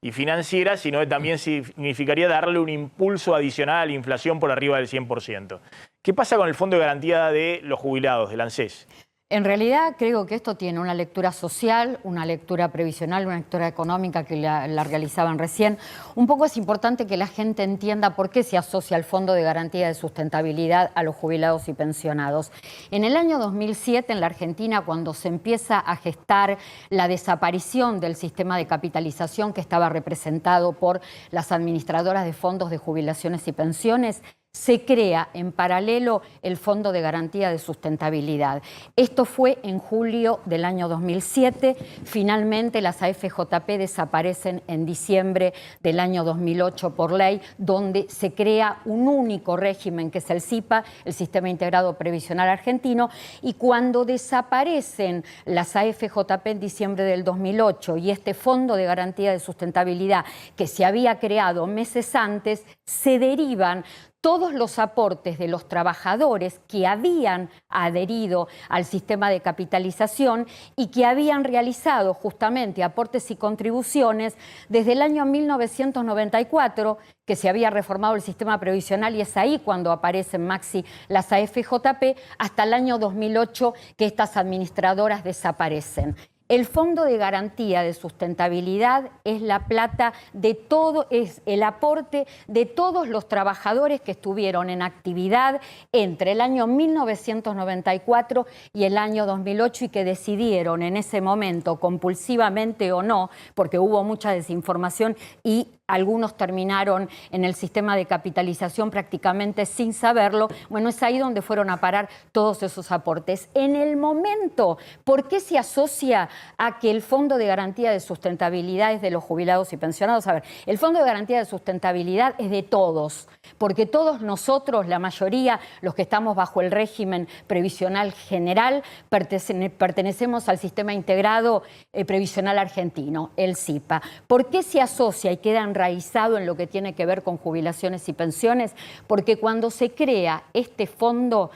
y financiera, sino que también significaría darle un impulso adicional a la inflación por arriba del 100%. ¿Qué pasa con el Fondo de Garantía de los Jubilados, del ANSES? En realidad creo que esto tiene una lectura social, una lectura previsional, una lectura económica que la realizaban recién. Un poco es importante que la gente entienda por qué se asocia el Fondo de Garantía de Sustentabilidad a los jubilados y pensionados. En el año 2007 en la Argentina, cuando se empieza a gestar la desaparición del sistema de capitalización que estaba representado por las administradoras de fondos de jubilaciones y pensiones, se crea en paralelo el Fondo de Garantía de Sustentabilidad. Esto fue en julio del año 2007. Finalmente las AFJP desaparecen en diciembre del año 2008 por ley, donde se crea un único régimen que es el SIPA, el Sistema Integrado Previsional Argentino, y cuando desaparecen las AFJP en diciembre del 2008 y este Fondo de Garantía de Sustentabilidad que se había creado meses antes, se derivan todos los aportes de los trabajadores que habían adherido al sistema de capitalización y que habían realizado justamente aportes y contribuciones desde el año 1994, que se había reformado el sistema previsional, y es ahí cuando aparecen, Maxi, las AFJP, hasta el año 2008 que estas administradoras desaparecen. El Fondo de Garantía de Sustentabilidad es la plata de todo, es el aporte de todos los trabajadores que estuvieron en actividad entre el año 1994 y el año 2008 y que decidieron en ese momento, compulsivamente o no, porque hubo mucha desinformación y algunos terminaron en el sistema de capitalización prácticamente sin saberlo. Bueno, es ahí donde fueron a parar todos esos aportes. En el momento, ¿por qué se asocia a que el Fondo de Garantía de Sustentabilidad es de los jubilados y pensionados? A ver, el Fondo de Garantía de Sustentabilidad es de todos, porque todos nosotros, la mayoría, los que estamos bajo el régimen previsional general, pertenecemos al Sistema Integrado Previsional Argentino, el SIPA. ¿Por qué se asocia y queda enraizado en lo que tiene que ver con jubilaciones y pensiones? Porque cuando se crea este fondo,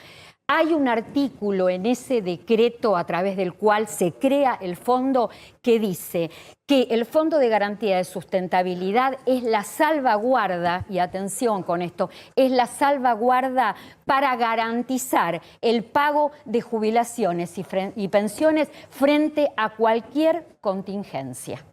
hay un artículo en ese decreto a través del cual se crea el fondo que dice que el Fondo de Garantía de Sustentabilidad es la salvaguarda, y atención con esto, es la salvaguarda para garantizar el pago de jubilaciones y pensiones frente a cualquier contingencia.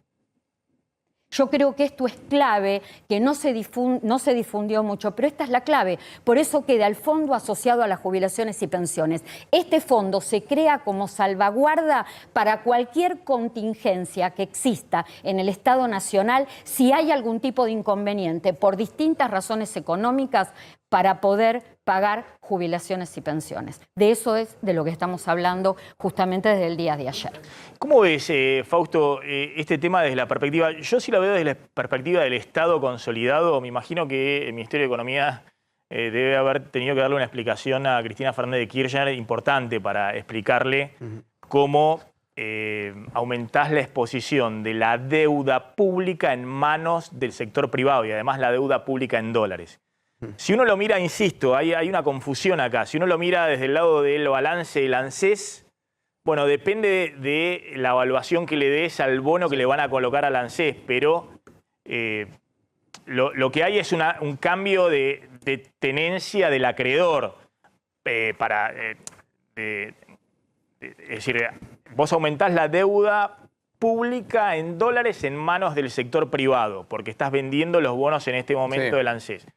Yo creo que esto es clave, que no se difundió mucho, pero esta es la clave. Por eso queda el fondo asociado a las jubilaciones y pensiones. Este fondo se crea como salvaguarda para cualquier contingencia que exista en el Estado Nacional si hay algún tipo de inconveniente por distintas razones económicas para poder pagar jubilaciones y pensiones. De eso es de lo que estamos hablando justamente desde el día de ayer. ¿Cómo ves, Fausto, este tema desde la perspectiva? Yo sí lo veo desde la perspectiva del Estado consolidado. Me imagino que el Ministerio de Economía debe haber tenido que darle una explicación a Cristina Fernández de Kirchner importante para explicarle cómo aumentás la exposición de la deuda pública en manos del sector privado y además la deuda pública en dólares. Si uno lo mira, insisto, hay una confusión acá. Si uno lo mira desde el lado del balance del ANSES, bueno, depende de la evaluación que le des al bono que le van a colocar al ANSES, pero lo que hay es un cambio de tenencia del acreedor. Es decir, vos aumentás la deuda pública en dólares en manos del sector privado, porque estás vendiendo los bonos en este momento del ANSES.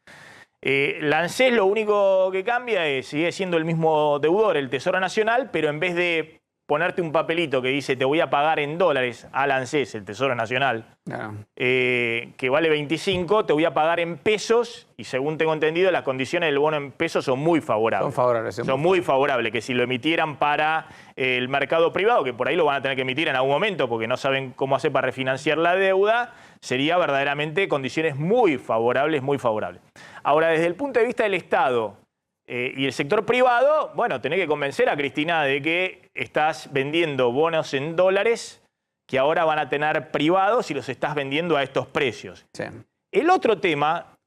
El ANSES lo único que cambia es, sigue siendo el mismo deudor, el Tesoro Nacional, pero en vez de ponerte un papelito que dice te voy a pagar en dólares al ANSES, el Tesoro Nacional, que vale 25, te voy a pagar en pesos, y según tengo entendido, las condiciones del bono en pesos son muy favorables. Son favorables. Son muy favorables, que si lo emitieran para el mercado privado, que por ahí lo van a tener que emitir en algún momento porque no saben cómo hacer para refinanciar la deuda, sería verdaderamente condiciones muy favorables, muy favorables. Ahora, desde el punto de vista del Estado y el sector privado, bueno, tenés que convencer a Cristina de que estás vendiendo bonos en dólares que ahora van a tener privados y los estás vendiendo a estos precios. Sí. El otro tema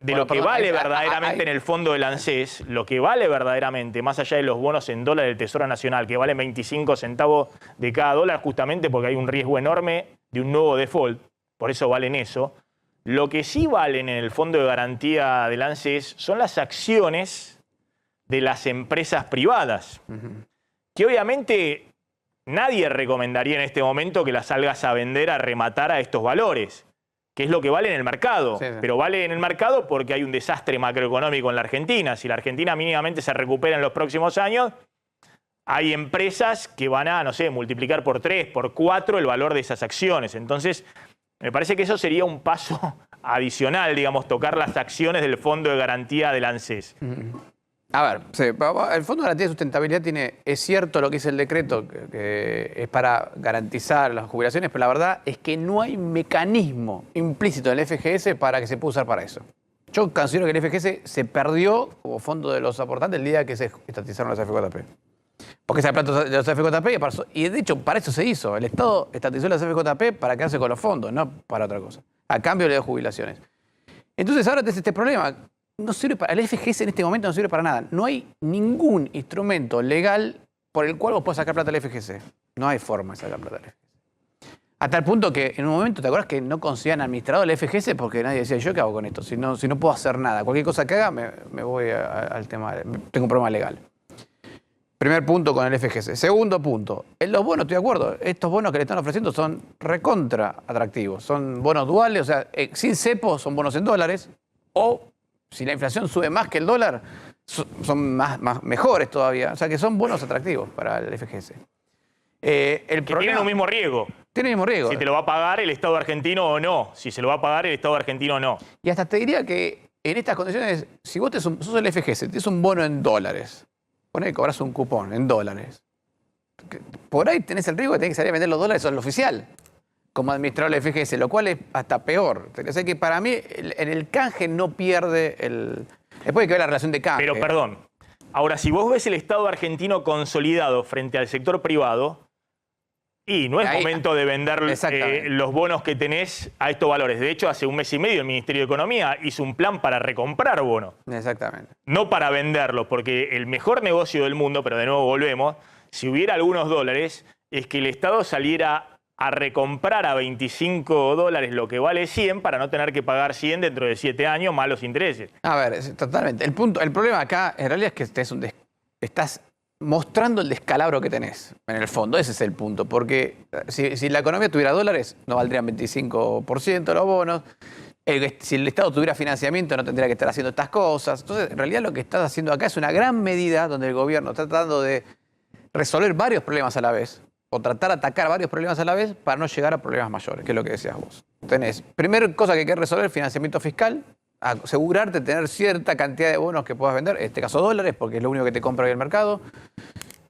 de Bueno, lo que perdón, vale verdaderamente en el fondo del ANSES, lo que vale verdaderamente, más allá de los bonos en dólares del Tesoro Nacional, que valen 25 centavos de cada dólar, justamente porque hay un riesgo enorme de un nuevo default, por eso valen eso. Lo que sí valen en el fondo de garantía del ANSES son las acciones de las empresas privadas, que obviamente nadie recomendaría en este momento que las salgas a vender, a rematar a estos valores, que es lo que vale en el mercado. Sí, sí. Pero vale en el mercado porque hay un desastre macroeconómico en la Argentina. Si la Argentina mínimamente se recupera en los próximos años, hay empresas que van a, no sé, multiplicar por 3, por 4 el valor de esas acciones. Entonces, me parece que eso sería un paso adicional, digamos, tocar las acciones del Fondo de Garantía del ANSES. A ver, sí, el Fondo de Garantía de Sustentabilidad es cierto lo que dice el decreto, que es para garantizar las jubilaciones, pero la verdad es que no hay mecanismo implícito en el FGS para que se pueda usar para eso. Yo considero que el FGS se perdió como fondo de los aportantes el día que se estatizaron los FJP. Porque esa plata de los FJP, y de hecho para eso se hizo. El Estado estatizó las FJP para quedarse con los fondos, no para otra cosa. A cambio de las jubilaciones. Entonces ahora tenés este problema. No sirve para, el FGS en este momento no sirve para nada. No hay ningún instrumento legal por el cual vos podés sacar plata del FGS. No hay forma de sacar plata del FGS. Hasta el punto que en un momento, ¿te acuerdas que no conseguían administrado el FGS? Porque nadie decía, ¿yo qué hago con esto? Si no puedo hacer nada. Cualquier cosa que haga, me voy al tema. Tengo un problema legal. Primer punto con el FGS. Segundo punto, en los bonos, estoy de acuerdo, estos bonos que le están ofreciendo son recontra atractivos. Son bonos duales, o sea, sin cepo son bonos en dólares, o si la inflación sube más que el dólar, son mejores todavía. O sea, que son bonos atractivos para el FGS. Tienen un mismo riesgo. Tiene el mismo riesgo. Si te lo va a pagar el Estado argentino o no. Si se lo va a pagar el Estado argentino o no. Y hasta te diría que en estas condiciones, si vos sos el FGS, tienes un bono en dólares, poné que cobras un cupón en dólares. Por ahí tenés el riesgo de tener que salir a vender los dólares al oficial, como administrador del FGS, lo cual es hasta peor. O sea que para mí, en el canje no pierde el... Después hay que ver la relación de canje. Pero perdón, ahora si vos ves el Estado argentino consolidado frente al sector privado, y no es ahí, momento de vender los bonos que tenés a estos valores. De hecho, hace un mes y medio el Ministerio de Economía hizo un plan para recomprar bonos. Exactamente. No para venderlos, porque el mejor negocio del mundo, pero de nuevo volvemos, si hubiera algunos dólares, es que el Estado saliera a recomprar a 25 dólares lo que vale 100 para no tener que pagar 100 dentro de 7 años más los intereses. A ver, totalmente. El problema acá en realidad es que estás mostrando el descalabro que tenés en el fondo. Ese es el punto. Porque si la economía tuviera dólares, no valdrían 25% los bonos. Si el Estado tuviera financiamiento, no tendría que estar haciendo estas cosas. Entonces, en realidad lo que estás haciendo acá es una gran medida donde el gobierno está tratando de resolver varios problemas a la vez, o tratar de atacar varios problemas a la vez para no llegar a problemas mayores, que es lo que decías vos. Tenés, primera cosa que hay que resolver, financiamiento fiscal, asegurarte de tener cierta cantidad de bonos que puedas vender, en este caso dólares, porque es lo único que te compra hoy el mercado.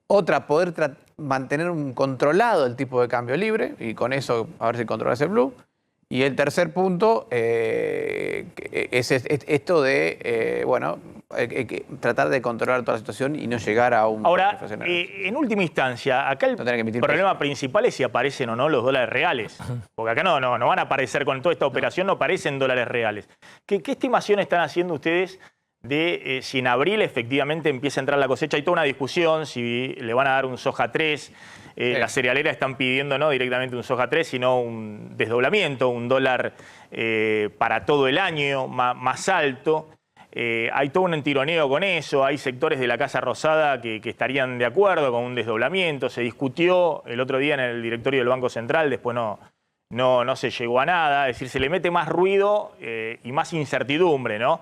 Otra, poder mantener un controlado el tipo de cambio libre, y con eso a ver si controlas el blue. Y el tercer punto es esto de, tratar de controlar toda la situación y no llegar a un... Ahora, en última instancia, acá el problema principal es si aparecen o no los dólares reales. Porque acá no van a aparecer, con toda esta operación no aparecen dólares reales. ¿Qué estimación están haciendo ustedes de si en abril efectivamente empieza a entrar la cosecha? Hay toda una discusión si le van a dar un soja 3. Las cerealeras están pidiendo no directamente un soja 3, sino un desdoblamiento, un dólar para todo el año más alto. hay todo un tironeo con eso, hay sectores de la Casa Rosada que estarían de acuerdo con un desdoblamiento, se discutió el otro día en el directorio del Banco Central, después no se llegó a nada, es decir, se le mete más ruido y más incertidumbre, ¿no?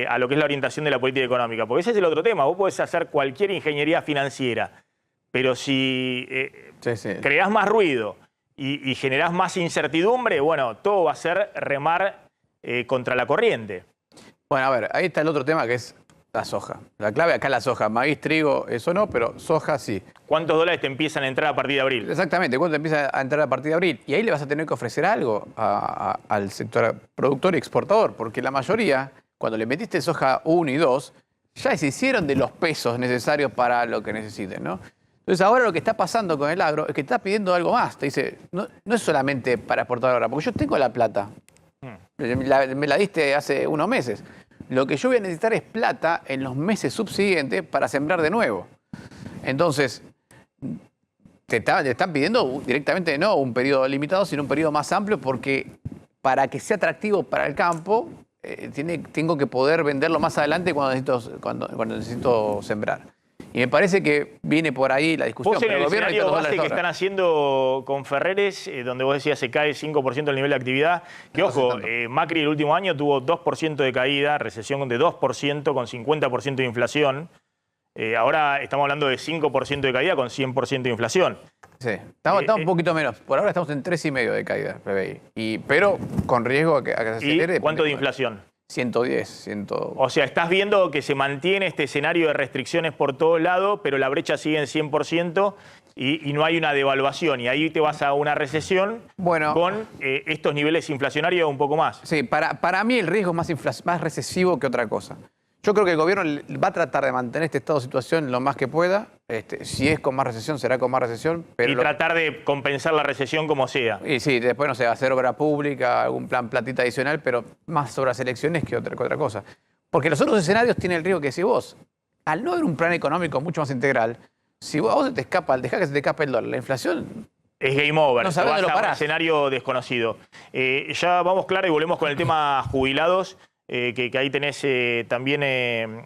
A lo que es la orientación de la política económica, porque ese es el otro tema, vos podés hacer cualquier ingeniería financiera, pero si creás más ruido y generás más incertidumbre, bueno, todo va a ser remar contra la corriente. Bueno, a ver, ahí está el otro tema que es la soja. La clave acá es la soja. Maíz, trigo, eso no, pero soja sí. ¿Cuántos dólares te empiezan a entrar a partir de abril? Exactamente, ¿cuánto te empieza a entrar a partir de abril? Y ahí le vas a tener que ofrecer algo al sector productor y exportador, porque la mayoría, cuando le metiste soja 1 y 2, ya se hicieron de los pesos necesarios para lo que necesiten, ¿no? Entonces ahora lo que está pasando con el agro es que está pidiendo algo más. Te dice, no es solamente para exportar ahora, porque yo tengo la plata. Me la diste hace unos meses. Lo que yo voy a necesitar es plata en los meses subsiguientes para sembrar de nuevo. Entonces, te están pidiendo directamente no un periodo limitado, sino un periodo más amplio, porque para que sea atractivo para el campo, tengo que poder venderlo más adelante cuando necesito sembrar. Y me parece que viene por ahí la discusión. Vos en el escenario base que están haciendo con Ferreres, donde vos decías se cae 5% el nivel de actividad, que ojo, Macri el último año tuvo 2% de caída, recesión de 2% con 50% de inflación. Ahora estamos hablando de 5% de caída con 100% de inflación. Sí, estamos un poquito menos. Por ahora estamos en 3,5 de caída, PBI. Pero con riesgo a que se acelere. ¿Y cuánto de inflación? 110, O sea, estás viendo que se mantiene este escenario de restricciones por todos lados, pero la brecha sigue en 100% y no hay una devaluación. Y ahí te vas a una recesión con estos niveles inflacionarios un poco más. Sí, para mí el riesgo es más recesivo que otra cosa. Yo creo que el gobierno va a tratar de mantener este estado de situación lo más que pueda. Si es con más recesión, será con más recesión. Pero y tratar de compensar la recesión como sea. Y sí, después, no sé, hacer obra pública, algún platita adicional, pero más sobre las elecciones que otra cosa. Porque los otros escenarios tienen el riesgo que si vos, al no haber un plan económico mucho más integral, si vos se te escapa, dejás que se te escape el dólar, la inflación... Es game over, no sabés dónde lo parás. Un escenario desconocido. Ya vamos claro y volvemos con el tema jubilados. Que ahí tenés también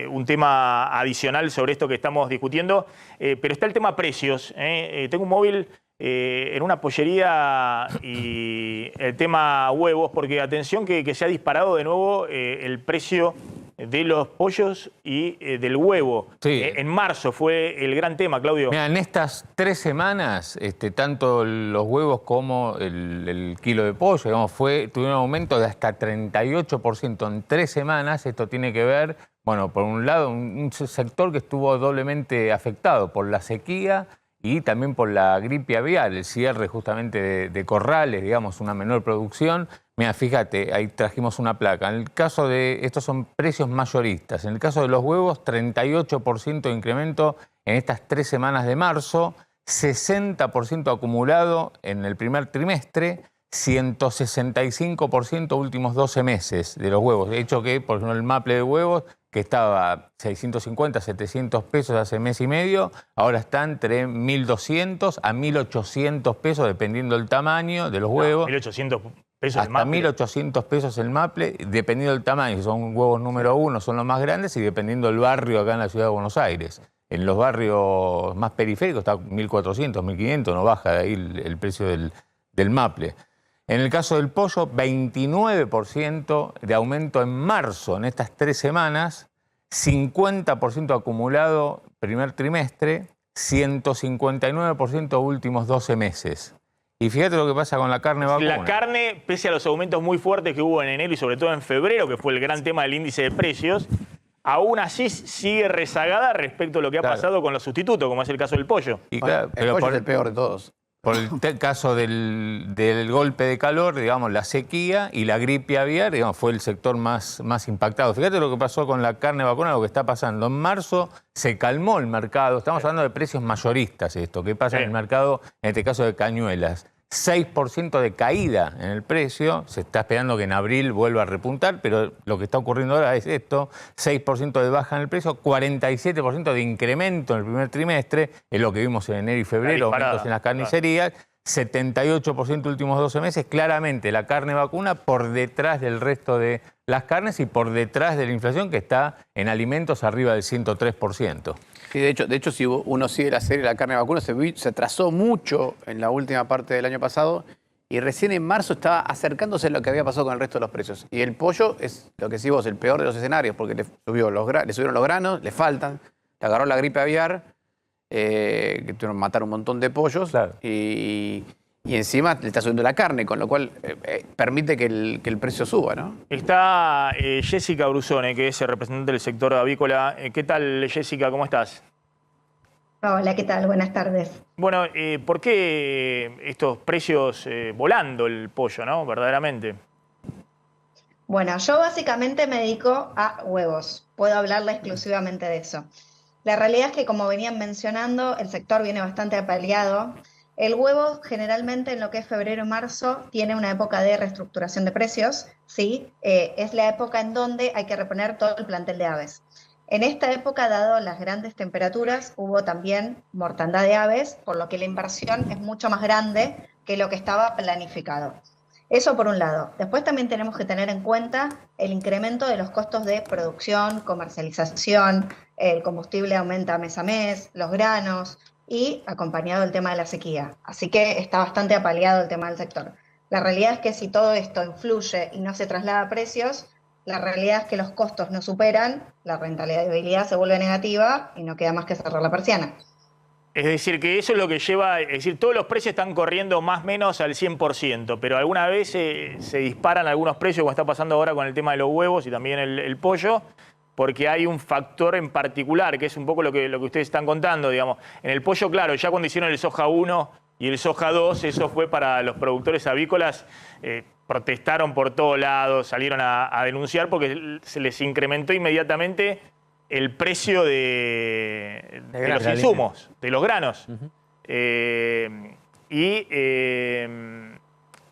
un tema adicional sobre esto que estamos discutiendo. Pero está el tema precios. Tengo un móvil en una pollería y el tema huevos, porque atención que se ha disparado de nuevo el precio de los pollos y del huevo. Sí. En marzo fue el gran tema, Claudio. Mira, en estas 3 semanas, tanto los huevos como el kilo de pollo, digamos, tuvieron un aumento de hasta 38% en 3 semanas. Esto tiene que ver, bueno, por un lado, un sector que estuvo doblemente afectado por la sequía y también por la gripe aviar, el cierre justamente de corrales, digamos, una menor producción. Mira, fíjate, ahí trajimos una placa. En el caso de, estos son precios mayoristas. En el caso de los huevos, 38% de incremento en estas 3 semanas de marzo, 60% acumulado en el primer trimestre, 165% últimos 12 meses de los huevos. De hecho que, por ejemplo, el maple de huevos, que estaba 650, 700 pesos hace mes y medio, ahora está entre 1.200 a 1.800 pesos, dependiendo del tamaño de los huevos. 1.800 pesos hasta 1.800 pesos el maple, dependiendo del tamaño. Son huevos número 1, son los más grandes, y dependiendo del barrio acá en la ciudad de Buenos Aires. En los barrios más periféricos está 1.400, 1.500, no baja de ahí el precio del maple. En el caso del pollo, 29% de aumento en marzo, en estas 3 semanas, 50% acumulado primer trimestre, 159% últimos 12 meses. Y fíjate lo que pasa con la carne vacuna. La carne, pese a los aumentos muy fuertes que hubo en enero y sobre todo en febrero, que fue el gran tema del índice de precios, aún así sigue rezagada respecto a lo que ha pasado con los sustitutos, como es el caso del pollo. Y claro, el pollo es el peor de todos. Por el caso del golpe de calor, digamos, la sequía y la gripe aviar, digamos, fue el sector más impactado. Fíjate lo que pasó con la carne vacuna, lo que está pasando. En marzo se calmó el mercado. Estamos hablando de precios mayoristas esto. ¿Qué pasa en el mercado, en este caso de cañuelas? 6% de caída en el precio. Se está esperando que en abril vuelva a repuntar, pero lo que está ocurriendo ahora es esto. 6% de baja en el precio, 47% de incremento en el primer trimestre, es lo que vimos en enero y febrero, aumentos en las carnicerías, 78% últimos 12 meses. Claramente la carne vacuna por detrás del resto de las carnes y por detrás de la inflación que está en alimentos arriba del 103%. Sí, de hecho, si uno sigue la serie de la carne vacuna, se atrasó mucho en la última parte del año pasado y recién en marzo estaba acercándose a lo que había pasado con el resto de los precios. Y el pollo es, lo que decís vos, el peor de los escenarios, porque le subieron los granos, le faltan, le agarró la gripe aviar, que tuvieron que matar un montón de pollos, Claro. y encima le está subiendo la carne, con lo cual permite que el precio suba, ¿no? Está Jessica Brusone, que es el representante del sector avícola. ¿Qué tal, Jessica? ¿Cómo estás? Hola, ¿qué tal? Buenas tardes. Bueno, ¿por qué estos precios volando el pollo, no? Verdaderamente. Bueno, yo básicamente me dedico a huevos. Puedo hablarle exclusivamente de eso. La realidad es que, como venían mencionando, el sector viene bastante apaleado. El huevo, generalmente, en lo que es febrero y marzo, tiene una época de reestructuración de precios, ¿sí? Es la época en donde hay que reponer todo el plantel de aves. En esta época, dado las grandes temperaturas, hubo también mortandad de aves, por lo que la inversión es mucho más grande que lo que estaba planificado. Eso por un lado. Después también tenemos que tener en cuenta el incremento de los costos de producción, comercialización, el combustible aumenta mes a mes, los granos y acompañado el tema de la sequía. Así que está bastante apaleado el tema del sector. La realidad es que si todo esto influye y no se traslada a precios, la realidad es que los costos no superan, la rentabilidad se vuelve negativa y no queda más que cerrar la persiana. Es decir, que eso es lo que lleva, es decir, todos los precios están corriendo más o menos al 100%, pero alguna vez se disparan algunos precios, como está pasando ahora con el tema de los huevos y también el pollo, porque hay un factor en particular, que es un poco lo que ustedes están contando, digamos. En el pollo, claro, ya cuando hicieron el soja 1 y el soja 2, eso fue para los productores avícolas, protestaron por todos lados, salieron a denunciar porque se les incrementó inmediatamente el precio de los insumos, de los granos.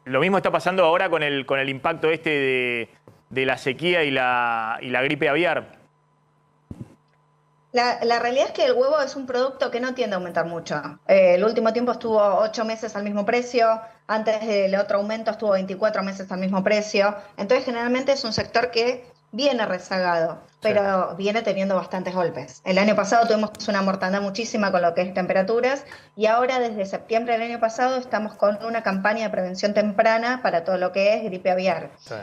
Lo mismo está pasando ahora con el impacto de la sequía y la gripe aviar. La realidad es que el huevo es un producto que no tiende a aumentar mucho. El último tiempo estuvo 8 meses al mismo precio, antes del otro aumento estuvo 24 meses al mismo precio. Entonces, generalmente es un sector que viene rezagado, pero viene teniendo bastantes golpes. El año pasado tuvimos una mortandad muchísima con lo que es temperaturas y ahora desde septiembre del año pasado estamos con una campaña de prevención temprana para todo lo que es gripe aviar. Sí.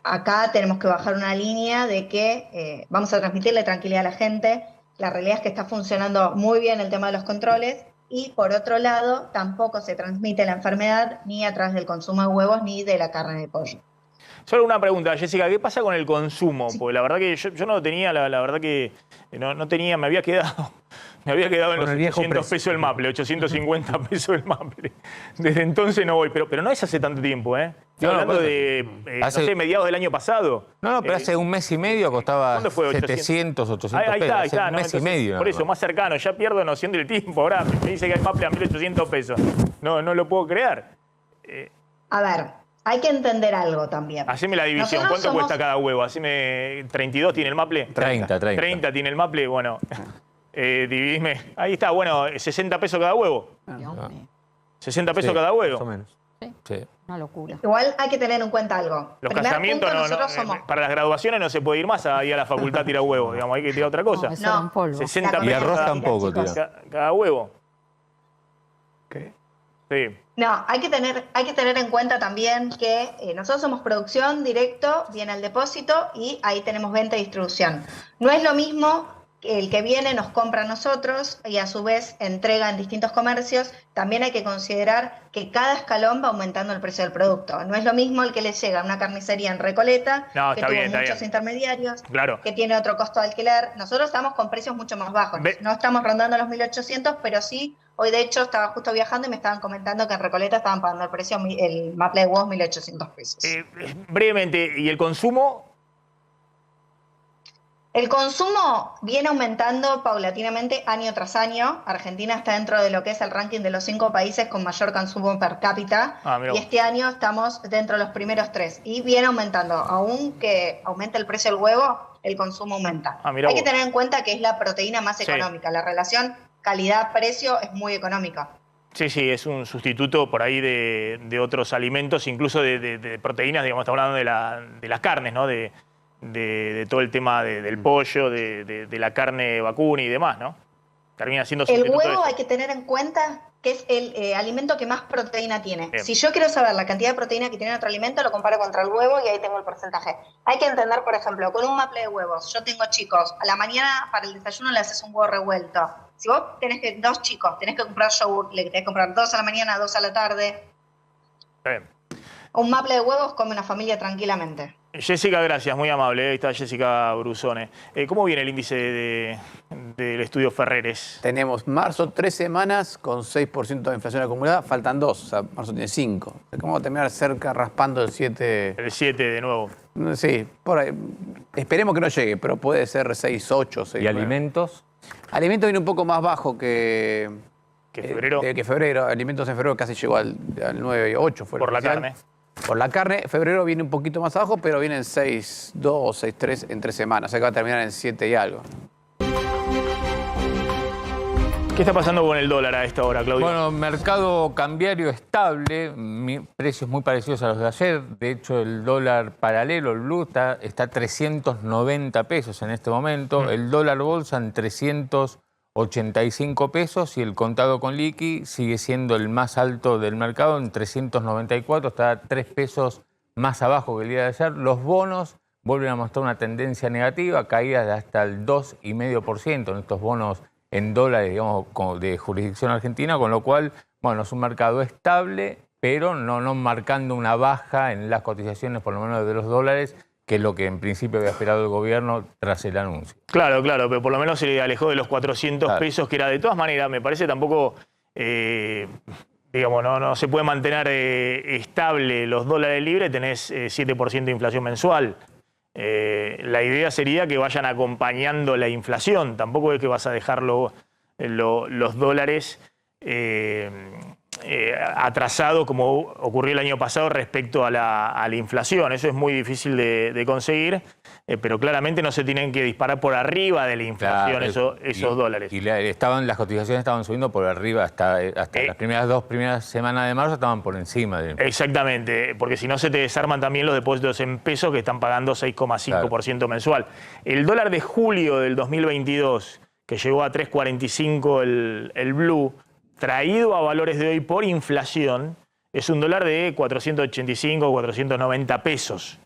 Acá tenemos que bajar una línea de que vamos a transmitirle tranquilidad a la gente. La realidad es que está funcionando muy bien el tema de los controles y por otro lado tampoco se transmite la enfermedad ni a través del consumo de huevos ni de la carne de pollo. Solo una pregunta, Jessica, ¿qué pasa con el consumo? Sí. Porque la verdad que yo no lo tenía, la verdad que no tenía, me había quedado en los 800 pesos el maple, 850 pesos el maple. Desde entonces no voy, pero no es hace tanto tiempo, ¿eh? Estoy hablando de, no sé, mediados del año pasado. No, pero hace un mes y medio costaba 700, 800 pesos. Ahí está, un mes y medio. Por eso, más cercano, ya pierdo noción del tiempo. Ahora me dice que hay maple a 1.800 pesos. No lo puedo creer. A ver. Hay que entender algo también. Haceme la división. ¿Cuánto cuesta cada huevo? Haceme 32 tiene el maple. 30. 30 tiene el maple. Bueno, dividime. Ahí está, bueno, 60 pesos cada huevo. 60 pesos cada huevo. Más o menos. Sí. Una locura. Igual hay que tener en cuenta algo. Los casamientos para las graduaciones no se puede ir más ahí a la facultad a tirar huevo. Digamos, hay que tirar otra cosa. No, polvo. 60 y arroz tampoco cada huevo. ¿Qué? Sí. No, hay que tener en cuenta también que nosotros somos producción directo, viene al depósito y ahí tenemos venta y distribución. No es lo mismo que el que viene nos compra a nosotros y a su vez entrega en distintos comercios. También hay que considerar que cada escalón va aumentando el precio del producto. No es lo mismo el que le llega a una carnicería en Recoleta, que tuvo muchos intermediarios, claro, que tiene otro costo de alquiler. Nosotros estamos con precios mucho más bajos. No estamos rondando los 1.800, pero sí. Hoy, de hecho, estaba justo viajando y me estaban comentando que en Recoleta estaban pagando el precio, el maple de huevos, 1.800 pesos. Brevemente, ¿y el consumo? El consumo viene aumentando paulatinamente año tras año. Argentina está dentro de lo que es el ranking de los 5 países con mayor consumo per cápita. Y este año estamos dentro de los primeros 3. Y viene aumentando. Aunque aumente el precio del huevo, el consumo aumenta. Hay que tener en cuenta que es la proteína más económica. La relación calidad-precio es muy económica. Sí, sí, es un sustituto por ahí de otros alimentos, incluso de proteínas, digamos, estamos hablando de las carnes, ¿no? De todo el tema del pollo, de la carne vacuna y demás, ¿no? Termina siendo El sustituto de huevo eso. hay que tener en cuenta que es el alimento que más proteína tiene. Bien. Si yo quiero saber la cantidad de proteína que tiene otro alimento, lo comparo contra el huevo y ahí tengo el porcentaje. Hay que entender, por ejemplo, con un maple de huevos, yo tengo chicos, a la mañana para el desayuno le haces un huevo revuelto. Si vos tenés dos chicos, tenés que comprar yogur, le tenés que comprar 2 a la mañana, 2 a la tarde. Está bien. Un maple de huevos come una familia tranquilamente. Jessica, gracias, muy amable. Ahí está Jessica Brusone. ¿Cómo viene el índice del estudio Ferreres? Tenemos marzo 3 semanas con 6% de inflación acumulada, faltan 2, o sea, marzo tiene 5. ¿Cómo va a terminar cerca raspando el 7? El 7 de nuevo. Sí, por ahí. Esperemos que no llegue, pero puede ser 6, 8, 6. ¿Y alimentos? Alimentos viene un poco más bajo que febrero. que febrero. Alimentos en febrero casi llegó al 9, 8 fue Por la oficial. carne. Por la carne, febrero viene un poquito más abajo, pero viene en 6,2 o 6,3 en 3 semanas. O sea que va a terminar en 7 y algo. ¿Qué está pasando con el dólar a esta hora, Claudio? Bueno, mercado cambiario estable, precios muy parecidos a los de ayer. De hecho, el dólar paralelo, el blue, está 390 pesos en este momento. El dólar bolsa en 385 pesos y el contado con liqui sigue siendo el más alto del mercado en 394, está 3 pesos más abajo que el día de ayer. Los bonos vuelven a mostrar una tendencia negativa, caídas de hasta el 2,5% en estos bonos en dólares, digamos, de jurisdicción argentina, con lo cual, bueno, es un mercado estable, pero no marcando una baja en las cotizaciones, por lo menos de los dólares, que es lo que en principio había esperado el gobierno tras el anuncio. Claro, pero por lo menos se le alejó de los 400 Claro. pesos, que era de todas maneras, me parece tampoco, digamos, no se puede mantener estable los dólares libres, tenés 7% de inflación mensual. La idea sería que vayan acompañando la inflación, tampoco es que vas a dejar los dólares atrasados como ocurrió el año pasado respecto a la inflación. Eso es muy difícil de conseguir, pero claramente no se tienen que disparar por arriba de la inflación esos dólares. Y las cotizaciones estaban subiendo por arriba hasta las dos primeras semanas de marzo estaban por encima. Exactamente, porque si no se te desarman también los depósitos en pesos que están pagando 6,5% mensual. El dólar de julio del 2022, que llegó a 3,45 el blue, traído a valores de hoy por inflación, es un dólar de 485 o 490 pesos.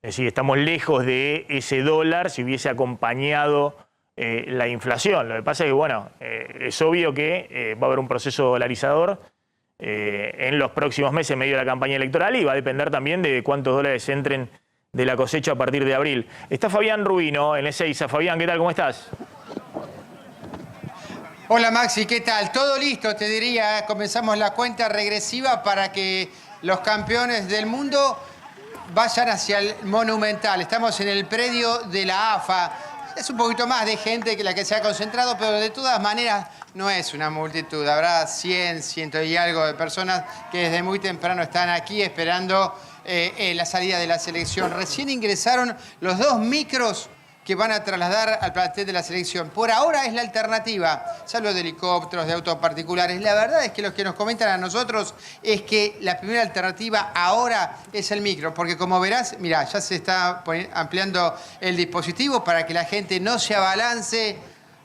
Es decir, estamos lejos de ese dólar si hubiese acompañado la inflación. Lo que pasa es que, bueno, es obvio que va a haber un proceso dolarizador en los próximos meses en medio de la campaña electoral y va a depender también de cuántos dólares entren de la cosecha a partir de abril. Está Fabián Rubino en Ezeiza. Fabián, ¿qué tal? ¿Cómo estás? Hola Maxi, ¿qué tal? Todo listo, te diría. Comenzamos la cuenta regresiva para que los campeones del mundo vayan hacia el Monumental. Estamos en el predio de la AFA. Es un poquito más de gente que la que se ha concentrado, pero de todas maneras no es una multitud. Habrá 100 y algo de personas que desde muy temprano están aquí esperando la salida de la selección. Recién ingresaron los 2 micros que van a trasladar al plantel de la selección. Por ahora es la alternativa. Se habló de helicópteros, de autos particulares. La verdad es que los que nos comentan a nosotros es que la primera alternativa ahora es el micro, porque como verás, mira, ya se está ampliando el dispositivo para que la gente no se abalance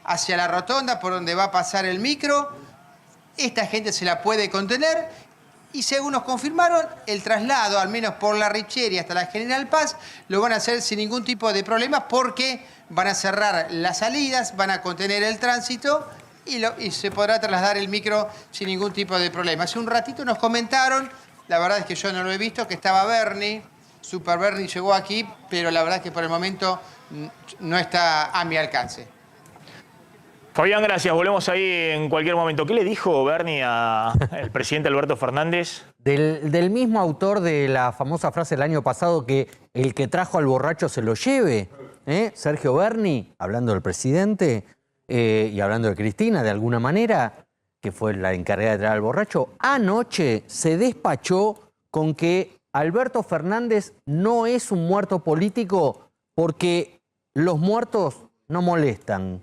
hacia la rotonda por donde va a pasar el micro. Esta gente se la puede contener. Y según nos confirmaron, el traslado, al menos por la Richeri hasta la General Paz, lo van a hacer sin ningún tipo de problema porque van a cerrar las salidas, van a contener el tránsito y se podrá trasladar el micro sin ningún tipo de problema. Hace un ratito nos comentaron, la verdad es que yo no lo he visto, que estaba Bernie, Super Bernie llegó aquí, pero la verdad es que por el momento no está a mi alcance. Fabián, gracias. Volvemos ahí en cualquier momento. ¿Qué le dijo Bernie al presidente Alberto Fernández? Del mismo autor de la famosa frase del año pasado que el que trajo al borracho se lo lleve, Sergio Berni, hablando del presidente y hablando de Cristina de alguna manera, que fue la encargada de traer al borracho, anoche se despachó con que Alberto Fernández no es un muerto político porque los muertos no molestan.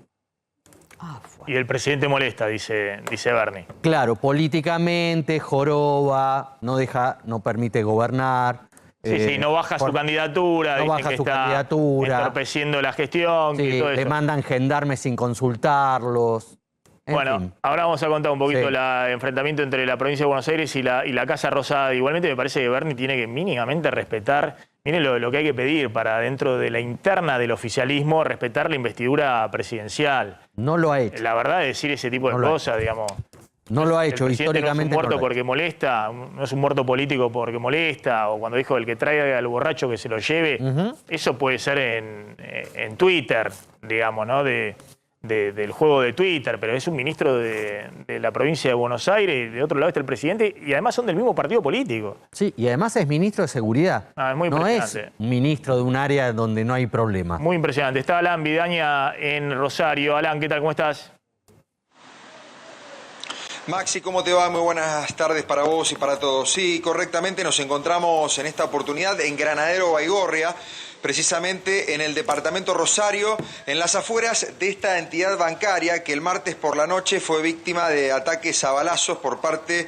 Y el presidente molesta, dice Bernie. Claro, políticamente, joroba, no permite gobernar. Sí, no baja su candidatura, no dicen baja que su está candidatura. entorpeciendo la gestión, Sí, y todo le eso. mandan gendarmes sin consultarlos. En Bueno, fin. ahora vamos a contar un poquito Sí. el enfrentamiento entre la provincia de Buenos Aires y la Casa Rosada. Igualmente me parece que Bernie tiene que mínimamente respetar, miren lo que hay que pedir para dentro de la interna del oficialismo, respetar la investidura presidencial. No lo ha hecho. La verdad es decir ese tipo de No lo ha cosas, digamos. No lo ha hecho, El presidente históricamente no es un no muerto lo ha hecho. porque molesta, no es un muerto político porque molesta, o cuando dijo el que traiga al borracho que se lo lleve. Eso puede ser en Twitter, digamos, ¿no? Del juego de Twitter, pero es un ministro de la provincia de Buenos Aires, de otro lado está el presidente, y además son del mismo partido político. Sí, y además es ministro de Seguridad. Es muy no es impresionante. un ministro de un área donde no hay problema. Muy impresionante. Está Alan Vidaña en Rosario. Alan, ¿qué tal? ¿Cómo estás? Maxi, ¿cómo te va? Muy buenas tardes para vos y para todos. Sí, correctamente nos encontramos en esta oportunidad en Granadero Baigorria, precisamente en el departamento Rosario, en las afueras de esta entidad bancaria que el martes por la noche fue víctima de ataques a balazos por parte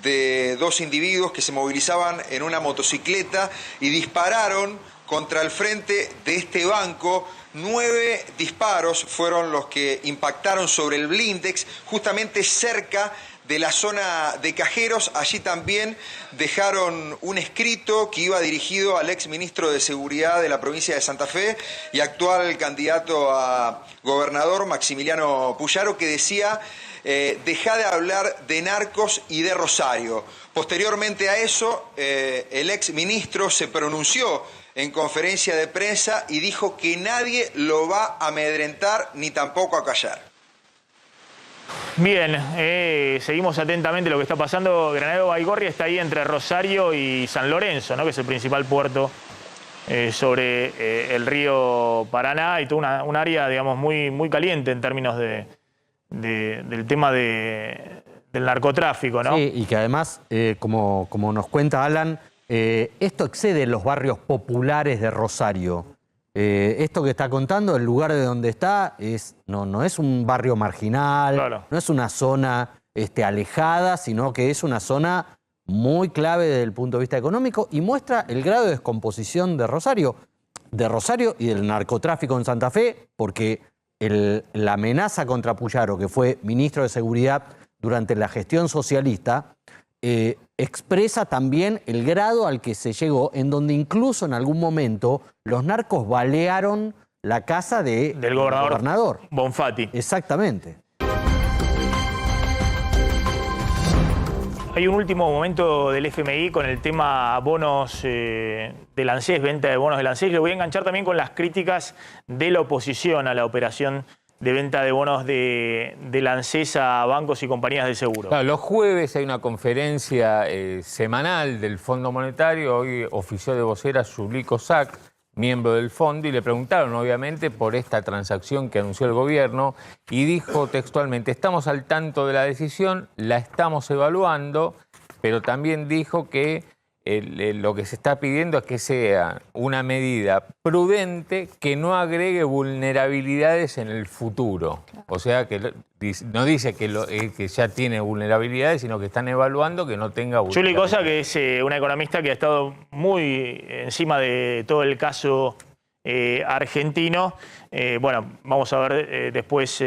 de dos individuos que se movilizaban en una motocicleta y dispararon contra el frente de este banco. 9 disparos fueron los que impactaron sobre el blindex, justamente cerca de la zona de cajeros. Allí también dejaron un escrito que iba dirigido al ex ministro de Seguridad de la provincia de Santa Fe y actual candidato a gobernador, Maximiliano Puyaro, que decía: deja de hablar de narcos y de Rosario. Posteriormente a eso, el ex ministro se pronunció en conferencia de prensa y dijo que nadie lo va a amedrentar ni tampoco a callar. Bien, seguimos atentamente lo que está pasando. Granadero Baigorria está ahí entre Rosario y San Lorenzo, ¿no? Que es el principal puerto sobre el río Paraná, y toda un área, digamos, muy caliente en términos del tema del narcotráfico, ¿no? Sí, y que además, como nos cuenta Alan, esto excede los barrios populares de Rosario. Esto que está contando, el lugar de donde está, no es un barrio marginal, Claro. no es una zona alejada, sino que es una zona muy clave desde el punto de vista económico y muestra el grado de descomposición de Rosario y del narcotráfico en Santa Fe, porque la amenaza contra Puyaro, que fue ministro de Seguridad durante la gestión socialista, expresa también el grado al que se llegó, en donde incluso en algún momento los narcos balearon la casa del gobernador Bonfatti. Exactamente. Hay un último momento del FMI con el tema bonos del ANSES, venta de bonos del ANSES. Le voy a enganchar también con las críticas de la oposición a la operación de venta de bonos del ANSES a bancos y compañías de seguro. Claro, los jueves hay una conferencia semanal del Fondo Monetario. Hoy ofició de vocera Yuliko Sack, miembro del fondo, y le preguntaron obviamente por esta transacción que anunció el gobierno y dijo textualmente: estamos al tanto de la decisión, la estamos evaluando, pero también dijo que lo que se está pidiendo es que sea una medida prudente que no agregue vulnerabilidades en el futuro. O sea, que no dice que ya tiene vulnerabilidades, sino que están evaluando que no tenga vulnerabilidades. Yuliko Sack, que es una economista que ha estado muy encima de todo el caso argentino. Bueno, vamos a ver después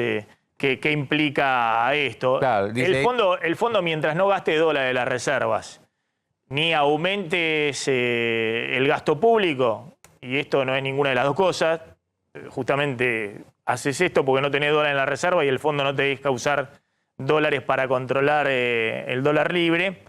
qué implica esto. Claro, dice, el fondo, mientras no gaste dólares de las reservas, ni aumentes el gasto público, y esto no es ninguna de las dos cosas, justamente haces esto porque no tenés dólares en la reserva y el fondo no te deja usar dólares para controlar el dólar libre,